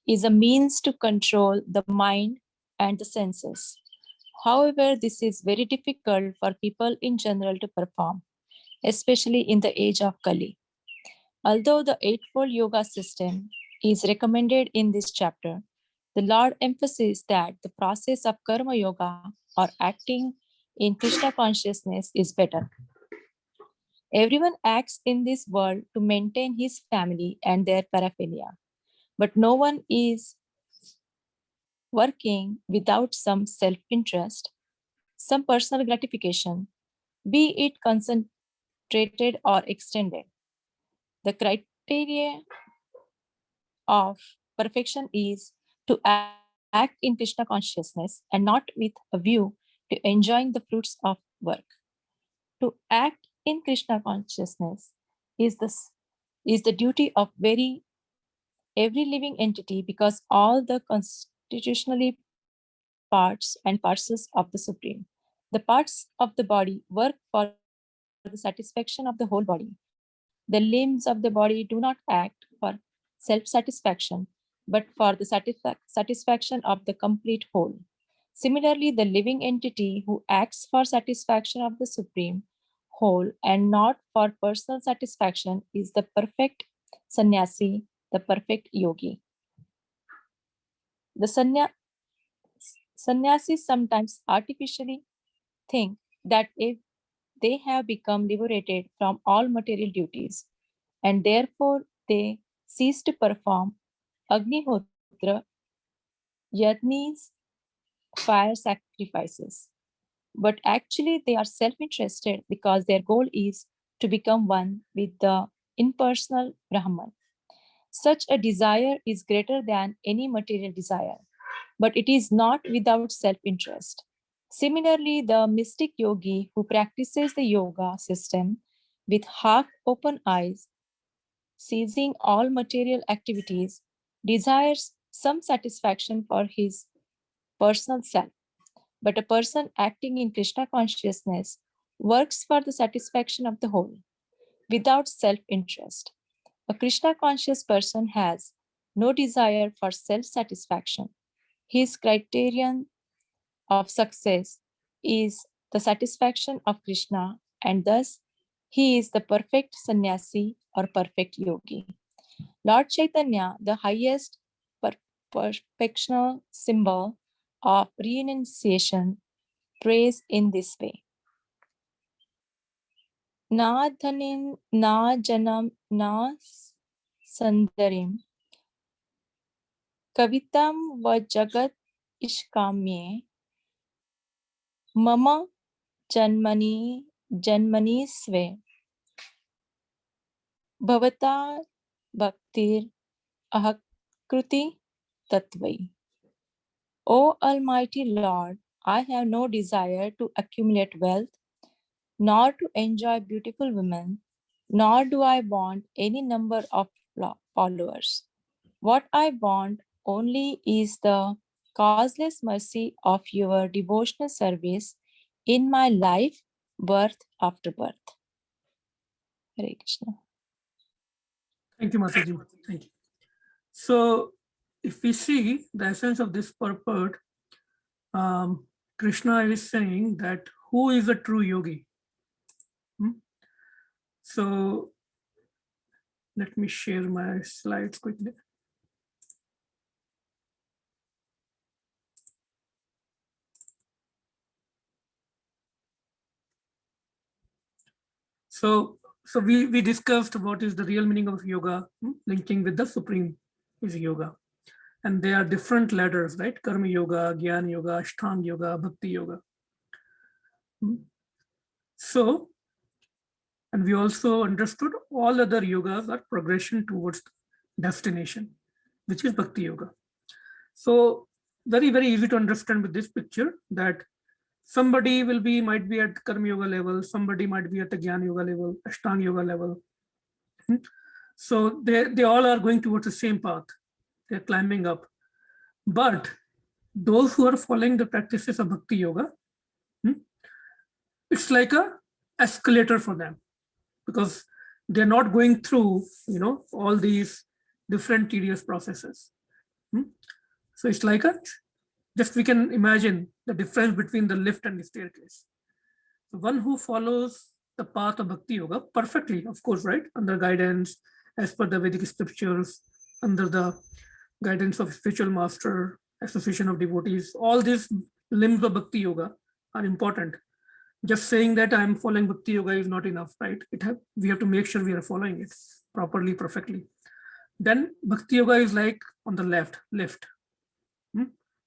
is a means to control the mind and the senses. However, this is very difficult for people in general to perform, especially in the age of Kali. Although the Eightfold Yoga system is recommended in this chapter, the Lord emphasizes that the process of Karma Yoga or acting in Krishna consciousness is better. Everyone acts in this world to maintain his family and their paraphernalia, but no one is working without some self-interest, some personal gratification, be it concentrated or extended. The criteria of perfection is to act in Krishna consciousness and not with a view to enjoying the fruits of work. To act in Krishna consciousness is the duty of every living entity, because all the constitutionally parts and parcels of the Supreme. The parts of the body work for the satisfaction of the whole body. The limbs of the body do not act for self-satisfaction, but for the satisfaction of the complete whole. Similarly, the living entity who acts for satisfaction of the Supreme whole and not for personal satisfaction is the perfect sannyasi, the perfect yogi. The sannyasis sometimes artificially think that if they have become liberated from all material duties, and therefore they cease to perform Agnihotra, Yajnis, fire sacrifices. But actually they are self-interested because their goal is to become one with the impersonal Brahman. Such a desire is greater than any material desire, but it is not without self-interest. Similarly, the mystic yogi who practices the yoga system with half-open eyes, ceasing all material activities, desires some satisfaction for his personal self. But a person acting in Krishna consciousness works for the satisfaction of the whole, without self-interest. A Krishna conscious person has no desire for self-satisfaction. His criterion of success is the satisfaction of Krishna, and thus he is the perfect sannyasi or perfect yogi. Lord Chaitanya, the highest perfectional symbol of renunciation, prays in this way. Na dhanin, na janam, na sandarim. Kavitam va jagat ishkamye. Mama janmani janmani sve. Bhavata bhaktir ahakruti tatvai. O Almighty Lord, I have no desire to accumulate wealth, nor to enjoy beautiful women, nor do I want any number of followers. What I want only is the causeless mercy of your devotional service in my life, birth after birth. Hare Krishna. Thank you, Mataji. Thank you. So, if we see the essence of this purport, Krishna is saying that who is a true yogi? So, let me share my slides quickly. So we discussed what is the real meaning of yoga, linking with the supreme is yoga. And there are different ladders, right? Karma yoga, Jnana yoga, Ashtanga yoga, Bhakti yoga. So, and we also understood all other yogas are progression towards destination, which is Bhakti yoga. So very, very easy to understand with this picture that somebody might be at Karma yoga level, somebody might be at the Jnana yoga level, Ashtanga yoga level. So they all are going towards the same path. They're climbing up. But those who are following the practices of Bhakti yoga, it's like a escalator for them, because they're not going through, all these different tedious processes. So it's like just we can imagine the difference between the lift and the staircase. The one who follows the path of Bhakti yoga perfectly, of course, right, under guidance as per the Vedic scriptures, under the guidance of spiritual master, association of devotees, all these limbs of Bhakti yoga are important. Just saying that I'm following Bhakti yoga is not enough, right? We have to make sure we are following it properly, perfectly. Then Bhakti yoga is like on the left.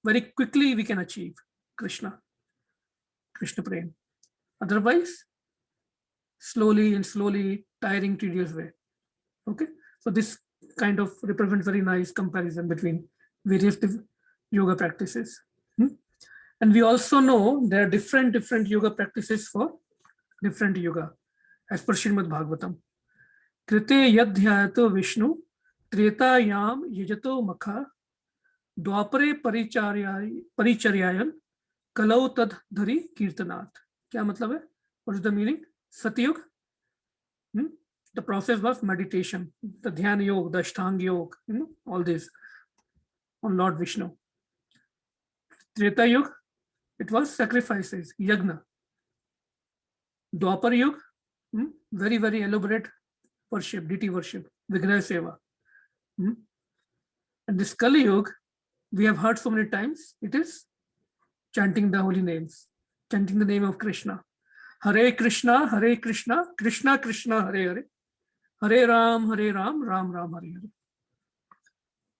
Very quickly we can achieve Krishna Prem. Otherwise, slowly, tiring, tedious way. Okay, so this kind of represents very nice comparison between various yoga practices. And we also know there are different yoga practices for different yoga, as per Srimad Bhagavatam. Krite yadhyayato Vishnu, Tretayam yajato makha, Dwapare paricharyayan, Kalau tad dhari kirtanat. Kya matlab hai? What is the meaning? Satyug. The process was meditation, the Dhyana yoga, the Ashtanga yoga, all this on Lord Vishnu. Treta Yuga, it was sacrifices, yagna. Dwapar Yuga, very, very elaborate worship, deity worship, Vigraha Seva. And this Kali Yuga, we have heard so many times, it is chanting the holy names, chanting the name of Krishna. Hare Krishna, Krishna Krishna, Hare Hare. Hare Ram, Ram Ram, Hare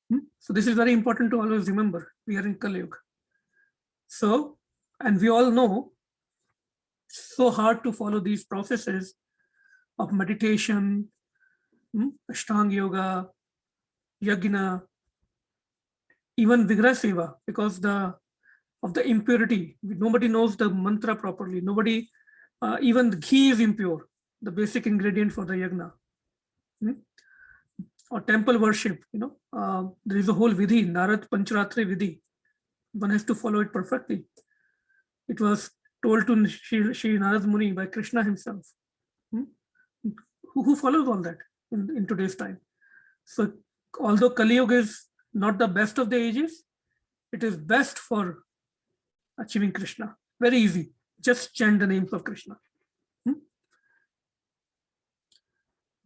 Hare. So this is very important to always remember. We are in Kali Yuga. So, and we all know, it's so hard to follow these processes of meditation, Ashtanga yoga, yagna, even Vigraha Seva, because of the impurity. Nobody knows the mantra properly. Nobody, even the ghee is impure, the basic ingredient for the yagna. Or temple worship, there is a whole vidhi, Narad Pancharatra vidhi. One has to follow it perfectly. It was told to Shri Narad Muni by Krishna himself. Who follows all that in today's time? So although Kali Yuga is not the best of the ages, it is best for achieving Krishna. Very easy. Just chant the names of Krishna.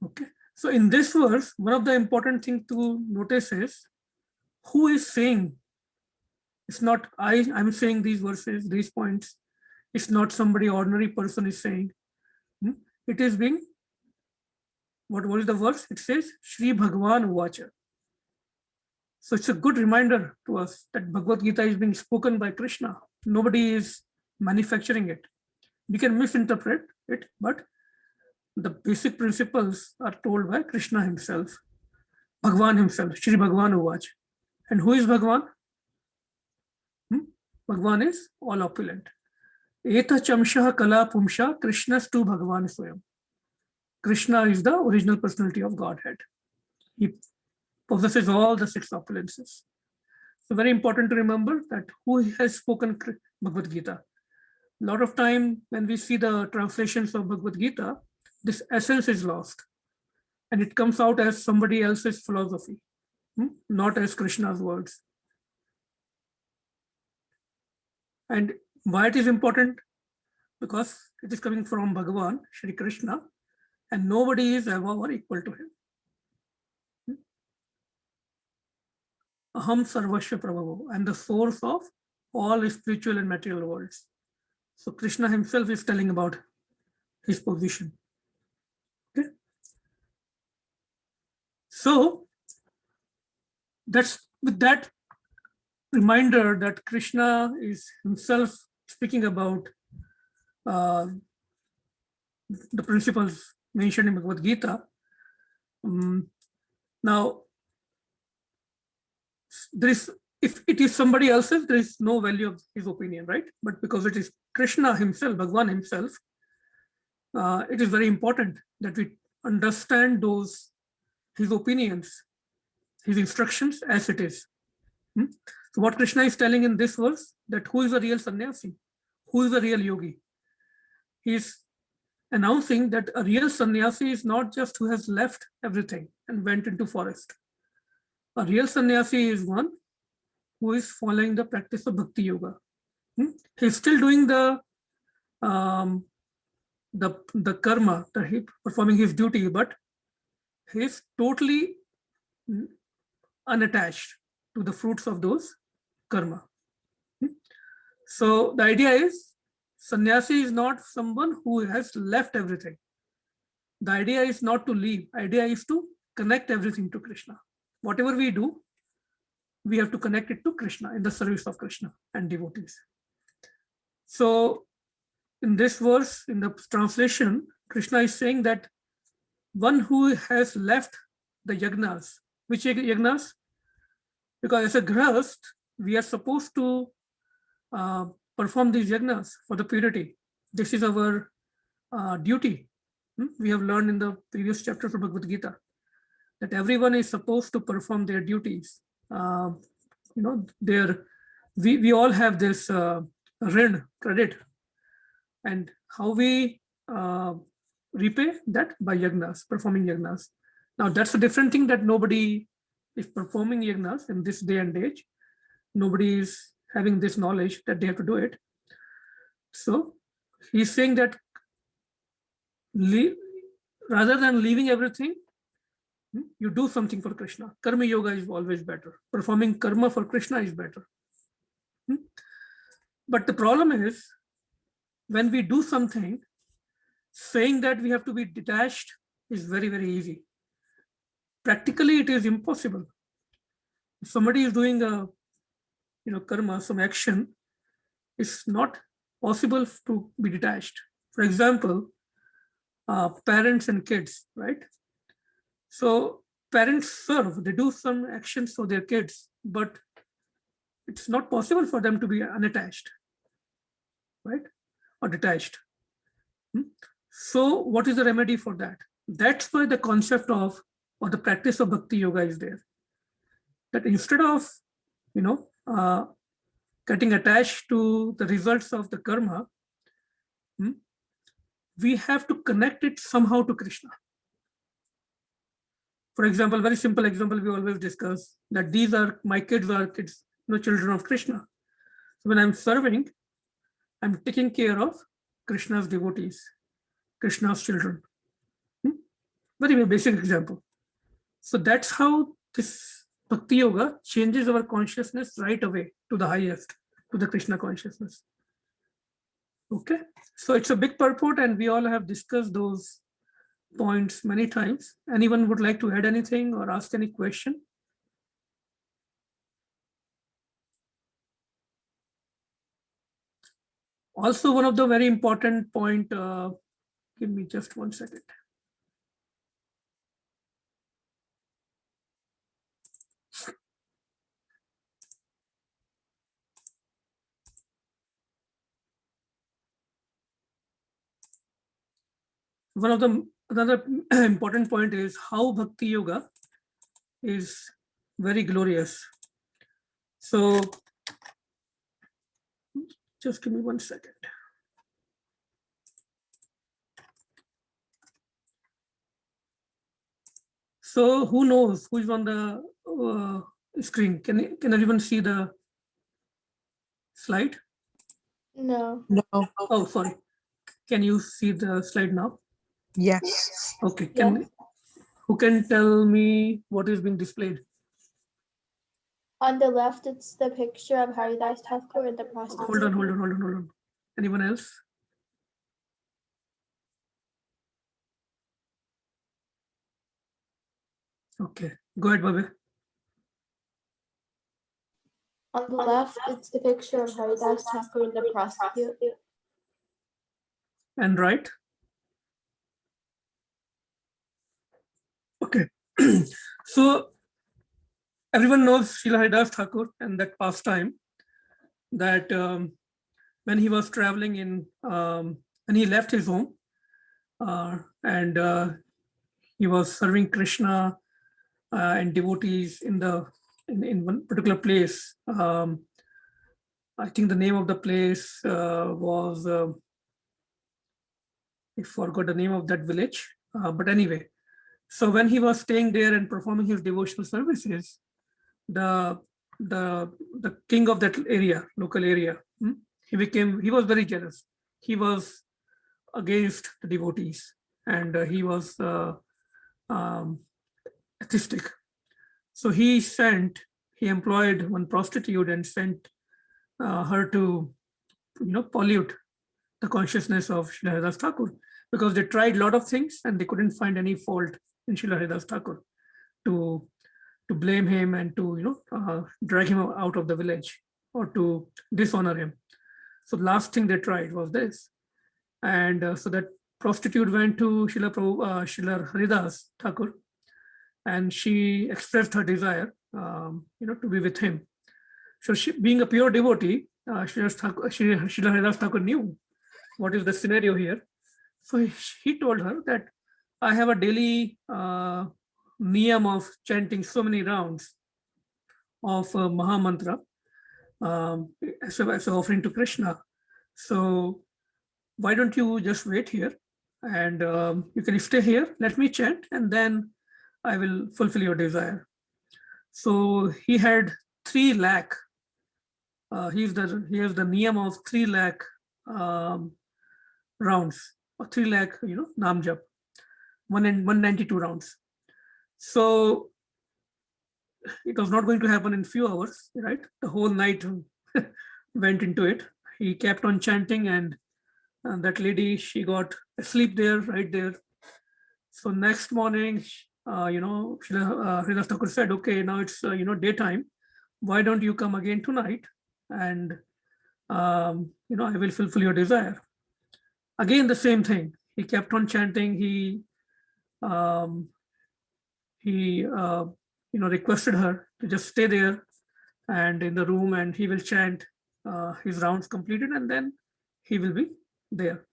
Okay. So in this verse, one of the important things to notice is who is saying. It's not I'm saying these verses, these points. It's not somebody ordinary person is saying. it is being, what is the verse? It says, Shri Bhagavan Uvacha. So it's a good reminder to us that Bhagavad Gita is being spoken by Krishna. Nobody is manufacturing it. We can misinterpret it, but the basic principles are told by Krishna himself, Bhagavan himself, Shri Bhagavan Uvacha. And who is Bhagavan? Bhagavan is all opulent. Eta chamsha kala pumsha Krishnastu Bhagavan Swayam. Krishna is the original personality of Godhead. He possesses all the 6 opulences. So very important to remember that who has spoken Bhagavad Gita. A lot of time when we see the translations of Bhagavad Gita, this essence is lost. And it comes out as somebody else's philosophy, not as Krishna's words. And why it is important? Because it is coming from Bhagavan, Shri Krishna, and nobody is above or equal to him. Aham Sarvasya Prabhavo, and the source of all spiritual and material worlds. So Krishna himself is telling about his position. Okay. So that's with that reminder that Krishna is himself speaking about the principles mentioned in Bhagavad Gita. Now, there is, if it is somebody else's, there is no value of his opinion, right? But because it is Krishna himself, Bhagavan himself, it is very important that we understand his opinions, his instructions as it is. So what Krishna is telling in this verse, that who is a real sannyasi? Who is a real yogi? He is announcing that a real sannyasi is not just who has left everything and went into forest. A real sannyasi is one who is following the practice of bhakti yoga. He's still doing the karma, performing his duty, but he's totally unattached to the fruits of those karma. So the idea is, sannyasi is not someone who has left everything. The idea is not to leave. Idea is to connect everything to Krishna. Whatever we do, we have to connect it to Krishna, in the service of Krishna and devotees. So in this verse, in the translation, Krishna is saying that one who has left the yagnas. Which yagnas? Because as a grahast, we are supposed to perform these yagnas for the purity. This is our duty. We have learned in the previous chapter of Bhagavad Gita that everyone is supposed to perform their duties. We all have this rin, credit, and how we repay that by yagnas, performing yagnas. Now that's a different thing, that nobody is performing yagnas in this day and age. Nobody is having this knowledge that they have to do it. So he's saying that rather than leaving everything, you do something for Krishna. Karma yoga is always better. Performing karma for Krishna is better. But the problem is, when we do something, saying that we have to be detached is very, very easy. Practically, it is impossible. If somebody is doing a karma, some action, it's not possible to be detached. For example, parents and kids, right? So parents serve, they do some actions for their kids, but it's not possible for them to be unattached, right? Or detached. So what is the remedy for that? That's why the concept of, or the practice of bhakti yoga is there. That instead of, getting attached to the results of the karma, we have to connect it somehow to Krishna. For example, very simple example we always discuss, that these are my kids, children of Krishna. So when I'm serving, I'm taking care of Krishna's devotees, Krishna's children. Very basic example. So that's how this bhakti yoga changes our consciousness right away to the highest, to the Krishna consciousness. Okay, so it's a big purport and we all have discussed those points many times. Anyone would like to add anything or ask any question? Also, one of the very important point, give me just 1 second. One of the another important point is how Bhakti Yoga is very glorious. So just give me 1 second. So who knows who is on the screen? Can everyone see the slide? No. No. Oh, sorry. Can you see the slide now? Yes. Okay. Who can tell me what is being displayed? On the left, it's the picture of Haridas Thakur and the prostitute. Hold on. Anyone else? Okay, go ahead, Babe. On the left, it's the picture of Haridas Thakur and the prostitute. And right? Okay. So everyone knows Srila Haridas Thakur and that pastime that when he was traveling when he left his home and he was serving Krishna and devotees in one particular place. I think the name of the place was, I forgot the name of that village, but anyway. So when he was staying there and performing his devotional services, the king of that area, local area, he was very jealous. He was against the devotees and he was atheistic. So he employed one prostitute and sent her to, pollute the consciousness of Srila Haridas Thakur, because they tried a lot of things and they couldn't find any fault in Srila Haridas Thakur to blame him and to drag him out of the village or to dishonor him. So the last thing they tried was this, and so that prostitute went to Srila Haridas Thakur, and she expressed her desire, to be with him. So she, being a pure devotee, Srila Haridas Thakur knew what is the scenario here. So he told her that I have a daily niyam of chanting so many rounds of Maha Mantra as an offering to Krishna. So why don't you just wait here and you can stay here, let me chant, and then I will fulfill your desire. So he had 3 lakh. He has the niyam of 3 lakh rounds, or 3 lakh, Nam Jap, 192 rounds. So it was not going to happen in few hours, right? The whole night went into it. He kept on chanting, and that lady, she got asleep there, right there. So next morning, Haridas Thakur said, okay, now it's, daytime. Why don't you come again tonight? And, I will fulfill your desire. Again, the same thing. He kept on chanting. He requested her to just stay there and in the room, and he will chant his rounds completed, and then he will be there.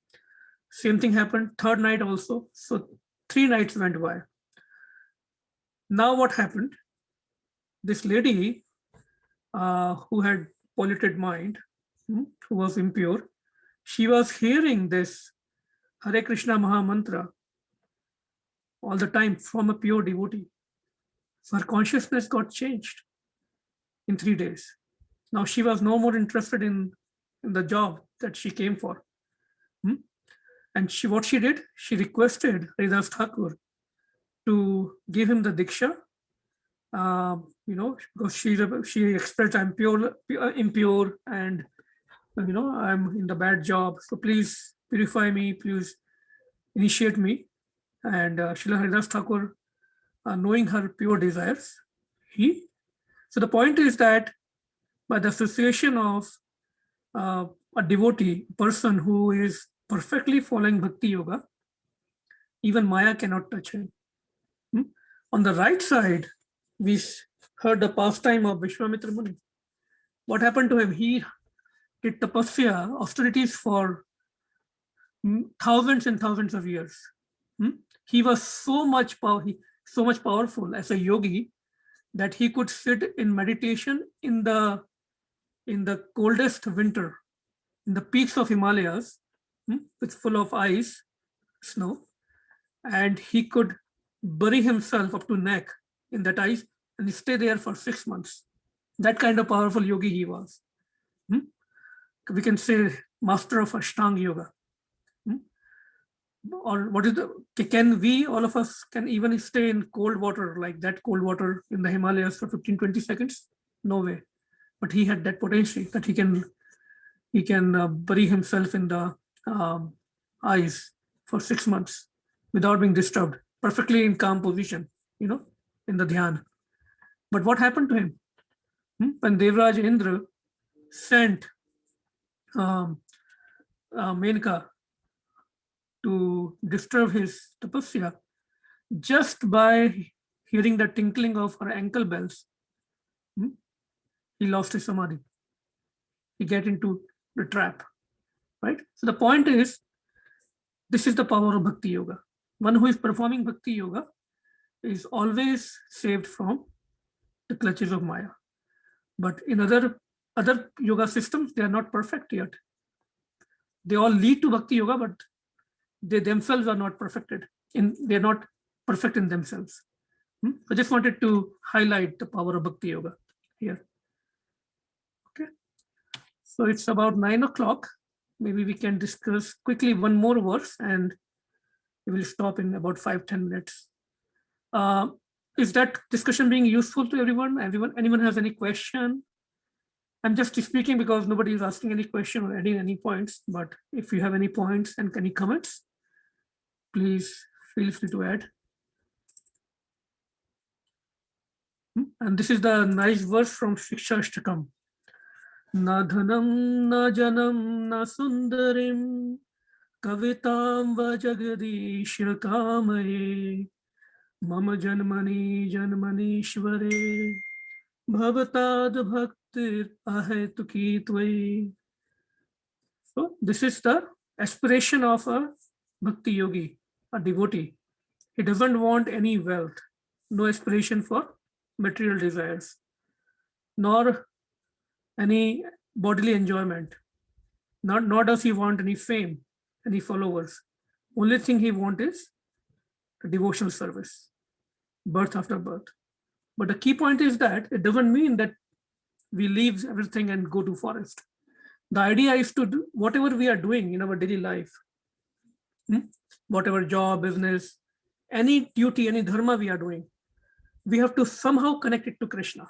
Same thing happened 3rd night also. So 3 nights went by. Now what happened? This lady who had polluted mind, who was impure, she was hearing this Hare Krishna Maha Mantra all the time from a pure devotee. So her consciousness got changed in 3 days. Now she was no more interested in the job that she came for. And what she did, she requested Haridas Thakur to give him the Diksha, because she expressed, I'm impure, and I'm in the bad job, so please purify me, please initiate me. And Srila Haridas Thakur, knowing her pure desires, so the point is that by the association of a devotee, person who is perfectly following Bhakti Yoga, even Maya cannot touch him. On the right side, we heard the pastime of Vishwamitra Muni. What happened to him? He did tapasya, austerities for thousands and thousands of years. He was so much powerful as a yogi that he could sit in meditation in the coldest winter, in the peaks of Himalayas, with full of ice, snow, and he could bury himself up to neck in that ice and stay there for 6 months. That kind of powerful yogi he was. We can say master of Ashtanga Yoga. Or what is can we, all of us, can even stay in cold water, like that cold water in the Himalayas for 15-20 seconds? No way. But he had that potential that he can bury himself in the ice for 6 months without being disturbed, perfectly in calm position, in the dhyan. But what happened to him? When Devraj Indra sent Menka to disturb his tapasya, just by hearing the tinkling of her ankle bells, he lost his samadhi. He get into the trap, right? So the point is, this is the power of Bhakti Yoga. One who is performing Bhakti Yoga is always saved from the clutches of Maya. But in other yoga systems, they are not perfect yet. They all lead to Bhakti Yoga, but they themselves are not perfected. They're not perfect in themselves. I just wanted to highlight the power of Bhakti Yoga here. Okay. So it's about 9 o'clock. Maybe we can discuss quickly one more verse and we will stop in about 5-10 minutes. Is that discussion being useful to everyone? Anyone has any question? I'm just speaking because nobody is asking any question or adding any points, but if you have any points and any comments, please feel free to add. And this is the nice verse from Shiksha Ashtakam. Na dhanam na janam na sundarim kavitam va jagadish kamaye mama janmani janmanishvare bhavatad bhaktir ahetuki tvai. So this is the aspiration of a bhakti yogi, a devotee. He doesn't want any wealth, no aspiration for material desires, nor any bodily enjoyment. Nor does he want any fame, any followers. Only thing he wants is devotional service, birth after birth. But the key point is that it doesn't mean that we leave everything and go to forest. The idea is to do whatever we are doing in our daily life, whatever job, business, any duty, any dharma we are doing, we have to somehow connect it to Krishna.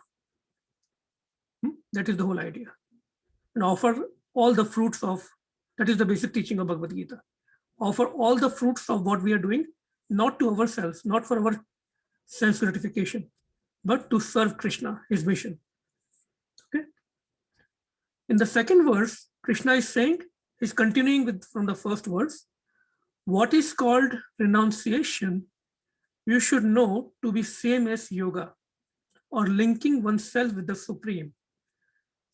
That is the whole idea. And offer all the fruits of, that is the basic teaching of Bhagavad Gita. Offer all the fruits of what we are doing, not to ourselves, not for our self-gratification, but to serve Krishna, his mission. Okay. In the second verse, Krishna is saying, he's continuing from the first verse, what is called renunciation, you should know to be same as yoga, or linking oneself with the Supreme.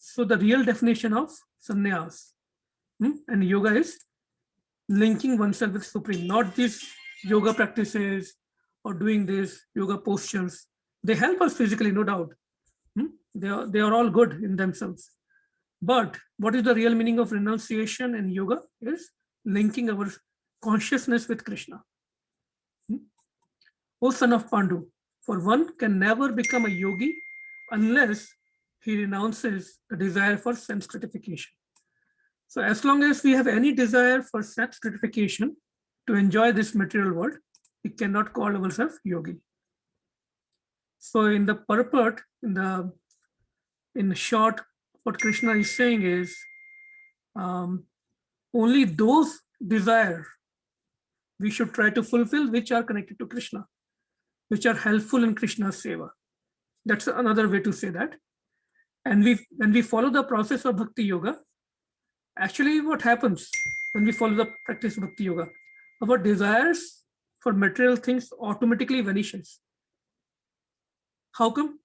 So the real definition of sannyas and yoga is linking oneself with Supreme, not these yoga practices or doing this yoga postures. They help us physically, no doubt. They are all good in themselves. But what is the real meaning of renunciation and yoga is linking our consciousness with Krishna. O son of Pandu, for one can never become a yogi unless he renounces the desire for sense gratification. So as long as we have any desire for sense gratification to enjoy this material world, we cannot call ourselves yogi. So in the purport, in short, what Krishna is saying is, only those desires we should try to fulfill which are connected to Krishna, which are helpful in Krishna's seva. That's another way to say that. And when we follow the process of Bhakti Yoga, actually what happens when we follow the practice of Bhakti Yoga, our desires for material things automatically vanishes. How come?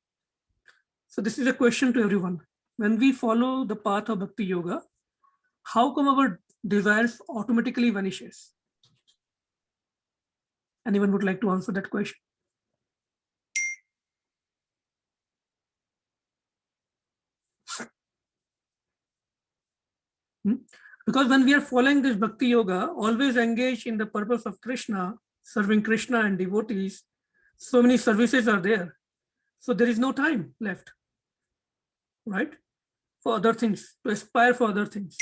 So this is a question to everyone. When we follow the path of Bhakti Yoga, how come our desires automatically vanishes? Anyone would like to answer that question? Because when we are following this Bhakti Yoga, always engaged in the purpose of Krishna, serving Krishna and devotees, so many services are there. So there is no time left, right? For other things, to aspire for other things.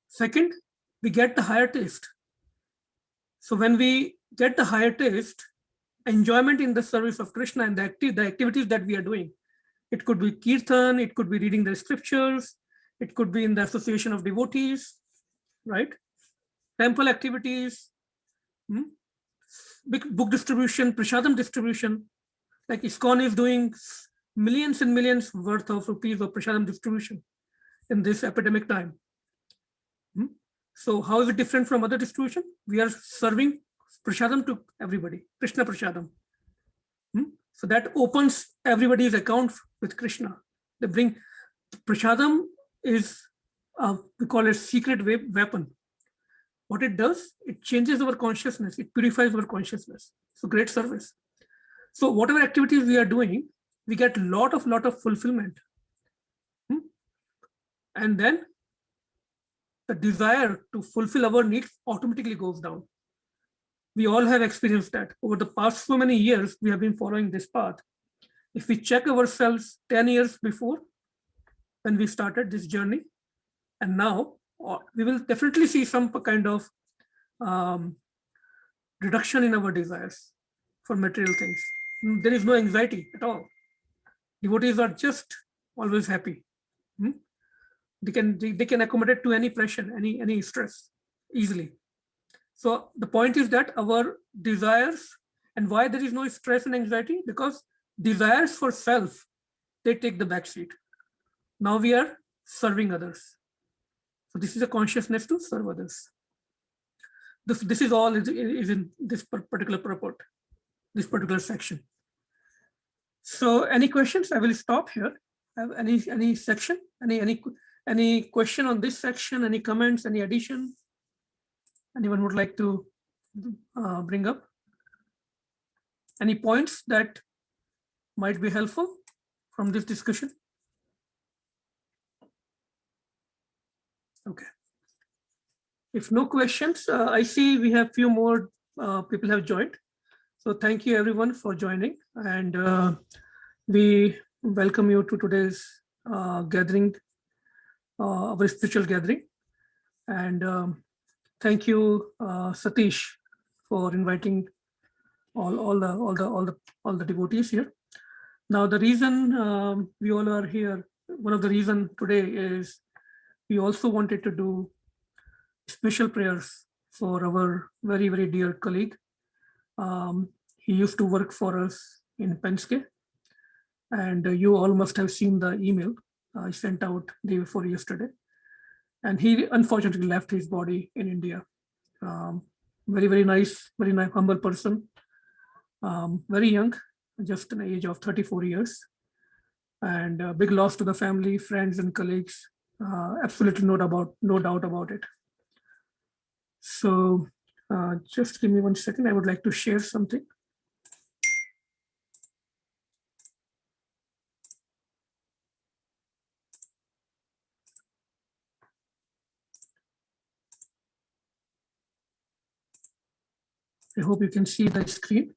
Second, we get the higher taste. So when we get the higher taste, enjoyment in the service of Krishna and the activities that we are doing, it could be kirtan, it could be reading the scriptures, it could be in the association of devotees, right? Temple activities, big book distribution, prasadam distribution, like ISKCON is doing millions and millions worth of rupees of prasadam distribution in this epidemic time. So how is it different from other distribution? We are serving prasadam to everybody, Krishna prasadam. So that opens everybody's account with Krishna. They bring prasadam is, we call it secret weapon. What it does, it changes our consciousness, it purifies our consciousness. So great service. So whatever activities we are doing, we get lot of fulfillment. And then the desire to fulfill our needs automatically goes down. We all have experienced that. Over the past so many years, we have been following this path. If we check ourselves 10 years before, when we started this journey, and now, we will definitely see some kind of reduction in our desires for material things. There is no anxiety at all. Devotees are just always happy. They can accommodate to any pressure, any stress easily. So the point is that our desires, and why there is no stress and anxiety, because desires for self, they take the back seat. Now we are serving others. So this is a consciousness to serve others. This is all is in this particular purport, this particular section. So any questions? I will stop here. Have any section? Any question on this section? Any comments? Any addition? Anyone would like to bring up? Any points that might be helpful from this discussion? Okay. If no questions, I see we have few more people have joined. So thank you everyone for joining, and we welcome you to today's gathering, our spiritual gathering. And thank you, Satish, for inviting all the devotees here. Now the reason we all are here, one of the reason today is we also wanted to do special prayers for our very, very dear colleague. He used to work for us in Penske, and you all must have seen the email I sent out day before yesterday. And he unfortunately left his body in India. Very, very nice, humble person. Very young, just an age of 34 years. And a big loss to the family, friends, and colleagues. Absolutely no doubt about it. So just give me 1 second. I would like to share something. I hope you can see the screen.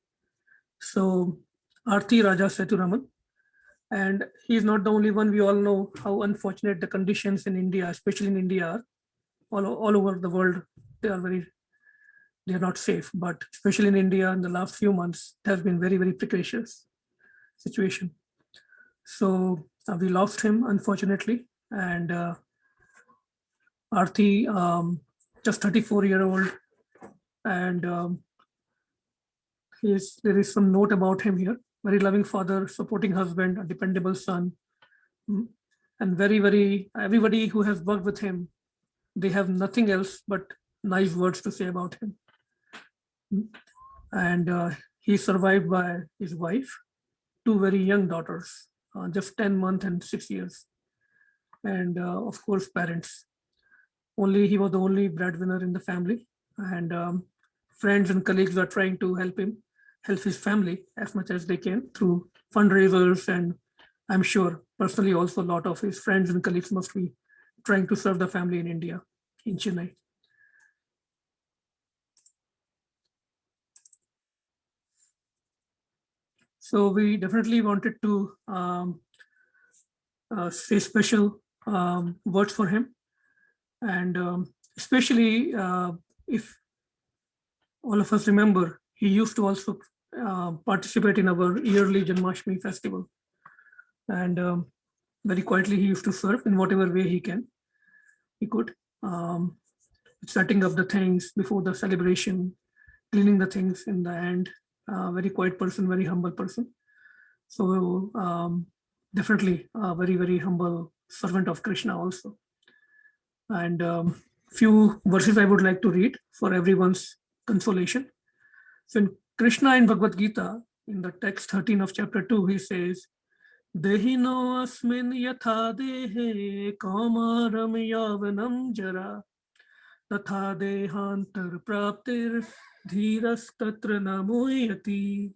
So Arti Raja Seturaman, and he's not the only one. We all know how unfortunate the conditions in India, especially in India, are. All over the world, they are not safe, but especially in India in the last few months, it has been very, very precarious situation. So we lost him, unfortunately. and Arti, just 34-year-old, and there is some note about him here. Very loving father, supporting husband, a dependable son, and very, everybody who has worked with him, they have nothing else but nice words to say about him. And he's survived by his wife, two very young daughters, just 10 months and 6 years, and of course parents. He was the only breadwinner in the family, and friends and colleagues are trying to help his family as much as they can through fundraisers, and I'm sure personally also a lot of his friends and colleagues must be trying to serve the family in India, in Chennai. So we definitely wanted to say special words for him, and especially if all of us remember, he used to also participate in our yearly Janmashtami festival, and very quietly he used to serve in whatever way he could, setting up the things before the celebration, cleaning the things in the end. Very quiet person, very humble person. So definitely a very humble servant of Krishna also. And few verses I would like to read for everyone's consolation. So in Krishna in Bhagavad Gita, in the text 13 of chapter 2, he says, Dehino asmin yatha dehe kamaram yavanam jara tatha dehantar praptir dhiras tatra namuyati.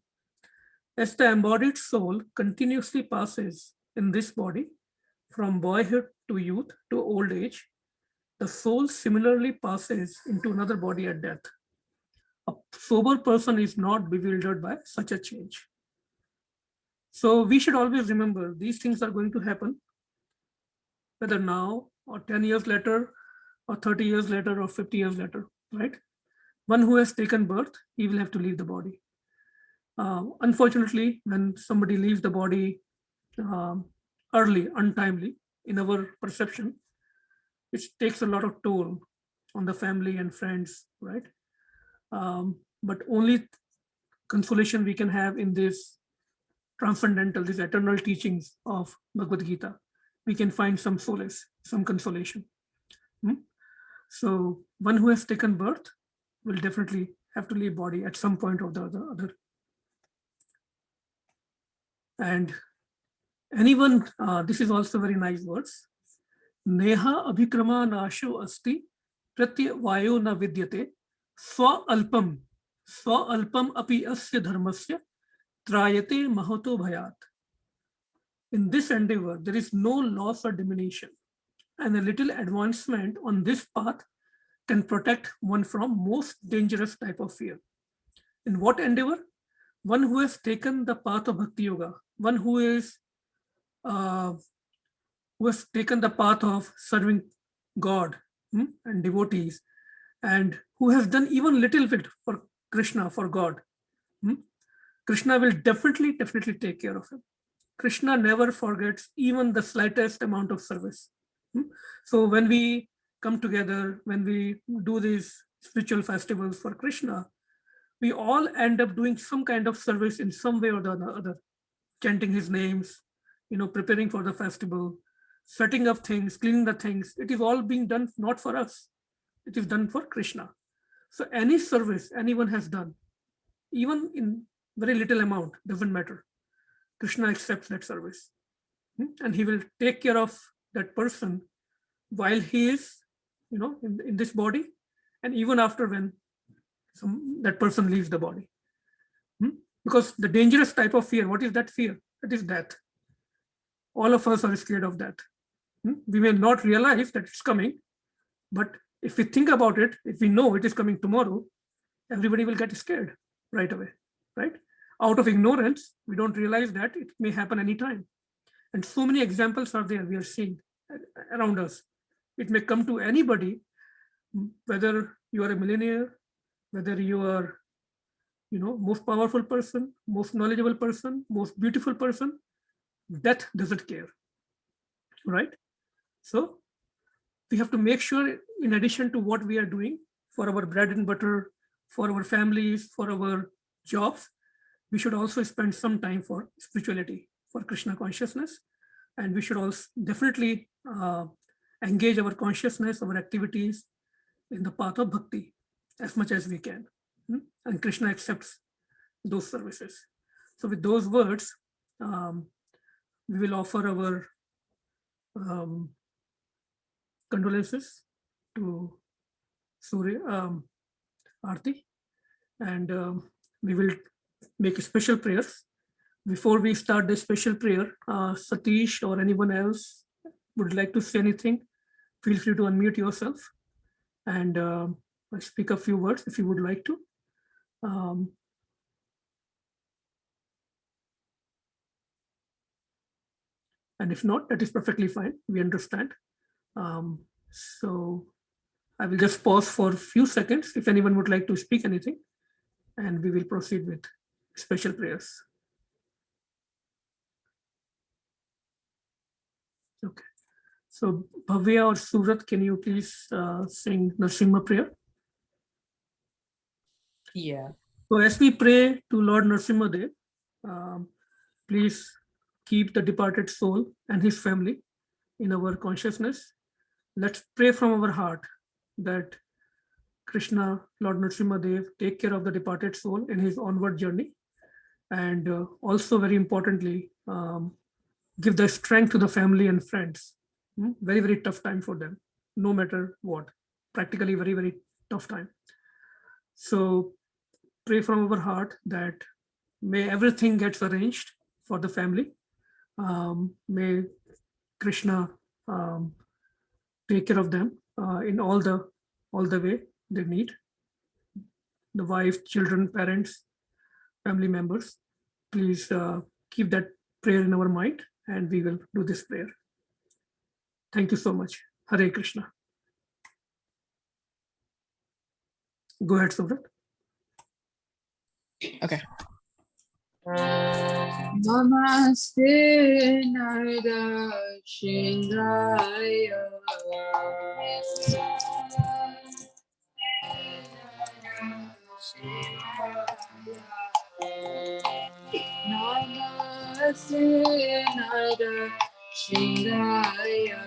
As the embodied soul continuously passes in this body, from boyhood to youth to old age, the soul similarly passes into another body at death. A sober person is not bewildered by such a change. So we should always remember these things are going to happen, whether now or 10 years later or 30 years later or 50 years later, right? One who has taken birth, he will have to leave the body. Unfortunately, when somebody leaves the body early, untimely, in our perception, it takes a lot of toll on the family and friends, right? But only consolation we can have in this transcendental, these eternal teachings of Bhagavad Gita, we can find some solace, some consolation. So one who has taken birth will definitely have to leave body at some point or the other. And anyone, this is also very nice words. Neha abhikrama nasho asti pratya vayo na vidyate swa alpam api asya dharmasya trayate mahato bhayat. In this endeavor, there is no loss or diminution, and a little advancement on this path can protect one from most dangerous type of fear. In what endeavor? One who has taken the path of Bhakti Yoga, one who has taken the path of serving God and devotees, and who has done even little bit for Krishna, for God. Krishna will definitely take care of him. Krishna never forgets even the slightest amount of service. So when we come together, when we do these spiritual festivals for Krishna, we all end up doing some kind of service in some way or the other, chanting his names, preparing for the festival, setting up things, cleaning the things. It is all being done not for us. It is done for Krishna. So any service anyone has done, even in very little amount, doesn't matter. Krishna accepts that service. And he will take care of that person while he is, in this body, and even after when that person leaves the body. Because the dangerous type of fear, what is that fear? That is death. All of us are scared of that. We may not realize that it's coming, but if we think about it, if we know it is coming tomorrow, everybody will get scared right away, right? Out of ignorance, we don't realize that it may happen anytime. And so many examples are there we are seeing around us. It may come to anybody, whether you are a millionaire, whether you are, most powerful person, most knowledgeable person, most beautiful person, death doesn't care, right? So we have to make sure, in addition to what we are doing for our bread and butter, for our families, for our jobs, we should also spend some time for spirituality, for Krishna consciousness. And we should also definitely engage our consciousness, our activities in the path of bhakti as much as we can. And Krishna accepts those services. So with those words, we will offer our condolences to Surya Aarti, and we will make special prayers. Before we start the special prayer, Satish or anyone else would like to say anything, feel free to unmute yourself and speak a few words if you would like to. And if not, that is perfectly fine. We understand. So I will just pause for a few seconds if anyone would like to speak anything, and we will proceed with special prayers. Okay. So Bhavya or Surat, can you please sing Narasimha prayer? Yeah. So as we pray to Lord Narasimha Dev, please keep the departed soul and his family in our consciousness. Let's pray from our heart that Krishna, Lord Narasimha Dev, take care of the departed soul in his onward journey. And also very importantly, give the strength to the family and friends. Very, very tough time for them, no matter what, practically very, very tough time. So pray from our heart that may everything gets arranged for the family. May Krishna take care of them in all the way they need. The wife, children, parents, family members. Please keep that prayer in our mind, and we will do this prayer. Thank you so much. Hare Krishna. Go ahead, Subrat. Okay. Namaste Narada Shindraya. Namaste Narada Shindraya.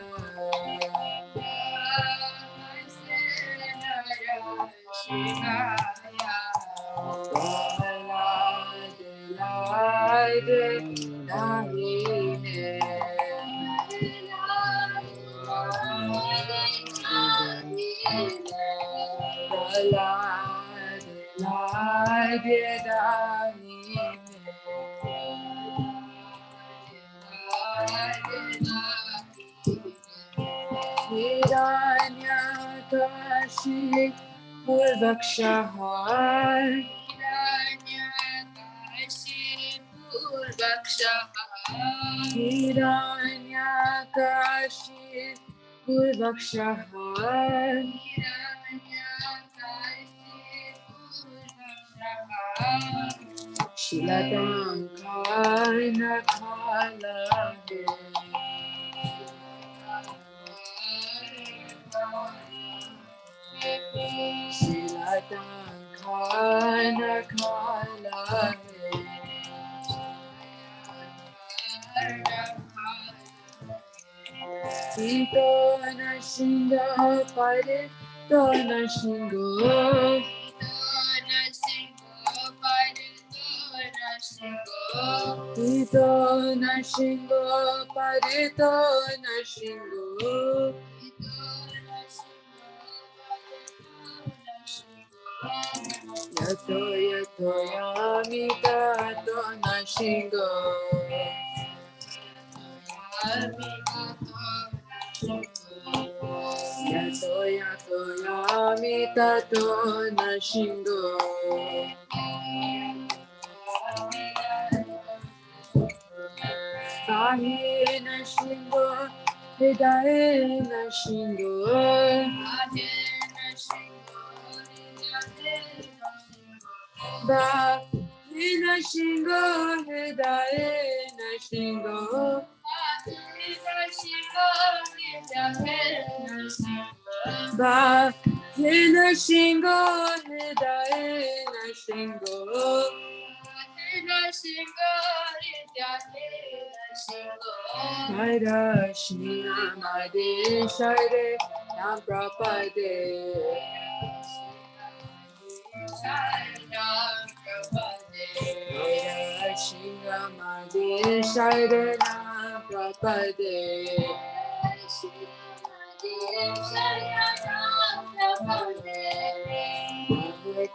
Hiranyakashi Purvakshahar Hiranyakashi Purvakshahar Shilatankai Nakhalage Shilatankai Nakhalage Ito Nashinga Parito Nashingo Ito Nashingo Parito Nashingo Yato Yato Yamita To Nashingo Yato Yato Yamita To Nashingo Sahi Nashingo Hidae Nashingo Bhakti Nashingo Hidae Nashingo Bahena Shingo, Hidayena Shingo. Shira Shina Madi Shire Nam Prapade. Shira Madi Shire Nam Prapade.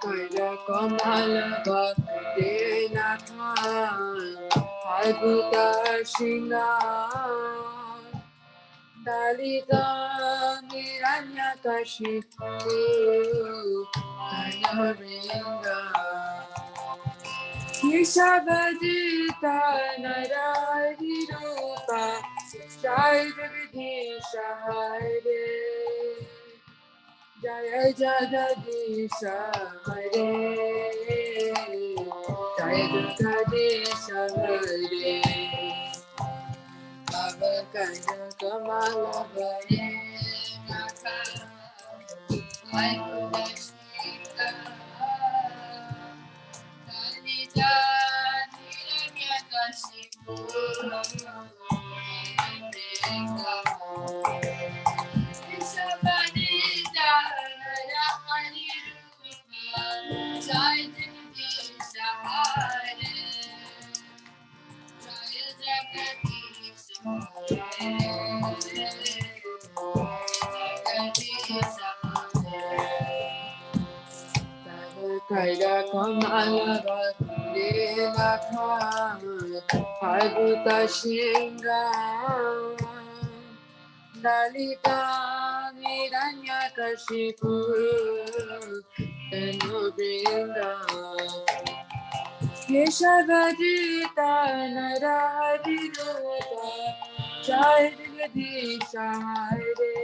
Kaja Kamala Bhaktina Khan Adhuta Shina Dalita Miranya Kashipu Anaringa Kishavadita Naradi Rupa Shaidvidhi Shahade Jaya Jagadisha Hare Jaya Jagadisha Hare Baba Kanya Kamala Hare Kaida Kamala Bhaktina Khan Adhuta Shinga Dalita Miranya Kashipu Tanubringa Keshavadita Naradi Rupa Jaigadisha Hare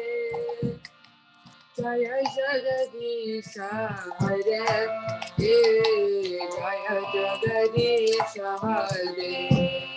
Jaya Jagadisha Hare Jaya Jagadisha Hare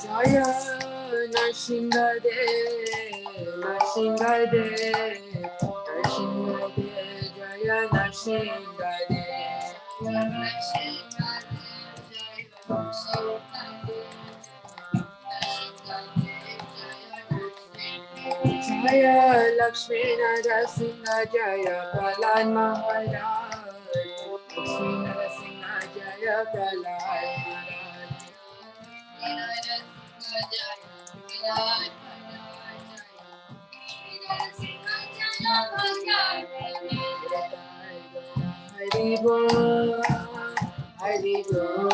Jaya Nashingade, Nashingade, Nashingade, Jaya Nashingade. Jaya Lakshmi Narasimha, Jaya Prahlad Maharaj. Lakshmi Narasimha, Jaya Prahlad Maharaj. Hari Bol, Hari Bol,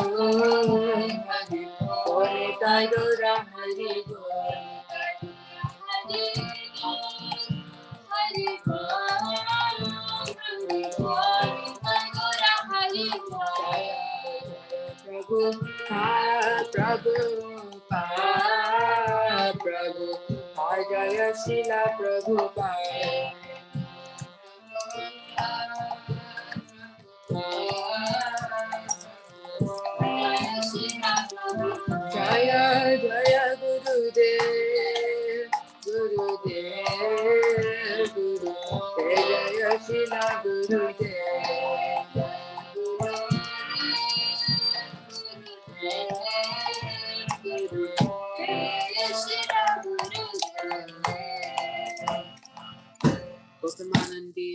Hari Bol, Tagora Hari Bol. Prabhu, Prabhu, Prabhu, Jaya Shila Prabhupada. Jaya Jaya Gurudev, Gurudev, Gurudev, Jaya Shila Gurudev. Gautam-Anandi.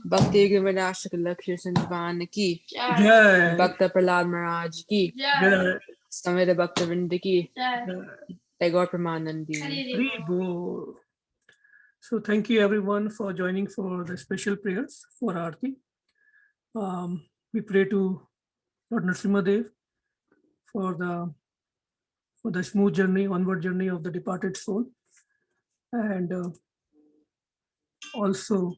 Bhakti Giridhar Lakshmi Sandvan ki, Jai. Bhakta Prahlad Maharaj ki, Jai. Samveda Bhakta Vrinda ki, Jai. Tagore Pramanandi. Hari Bol. So thank you everyone for joining for the special prayers for Aarti. We pray to Lord Nrsimhadev for the smooth journey, onward journey of the departed soul. And also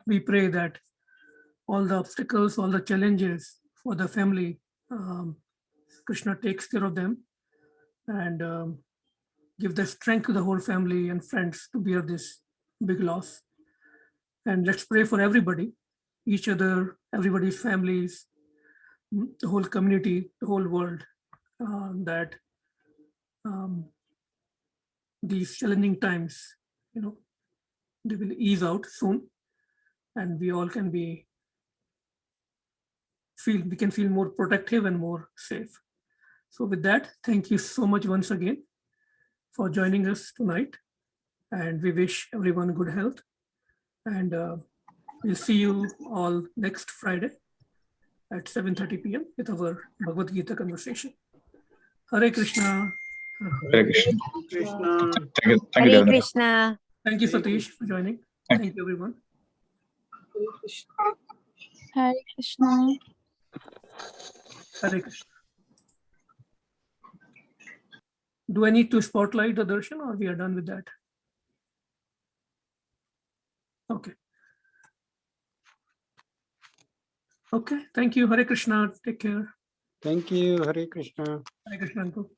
we pray that all the obstacles, all the challenges for the family, Krishna takes care of them and give the strength to the whole family and friends to bear this big loss. And let's pray for everybody, each other, everybody's families, the whole community, the whole world, that these challenging times, they will ease out soon, and we all can we can feel more protective and more safe. So with that, thank you so much once again for joining us tonight, and we wish everyone good health, and we'll see you all next Friday at 7:30 p.m. with our Bhagavad Gita conversation. Hare Krishna. Hare Krishna. Krishna. Thank you, Hare Devendra. Krishna. Thank you, Satish, for joining. Thank Thank you, everyone. Hare Krishna. Hare Krishna. Do I need to spotlight the darshan, or we are done with that? Okay. Okay. Thank you. Hare Krishna. Take care. Thank you. Hare Krishna. Hare Krishna, uncle.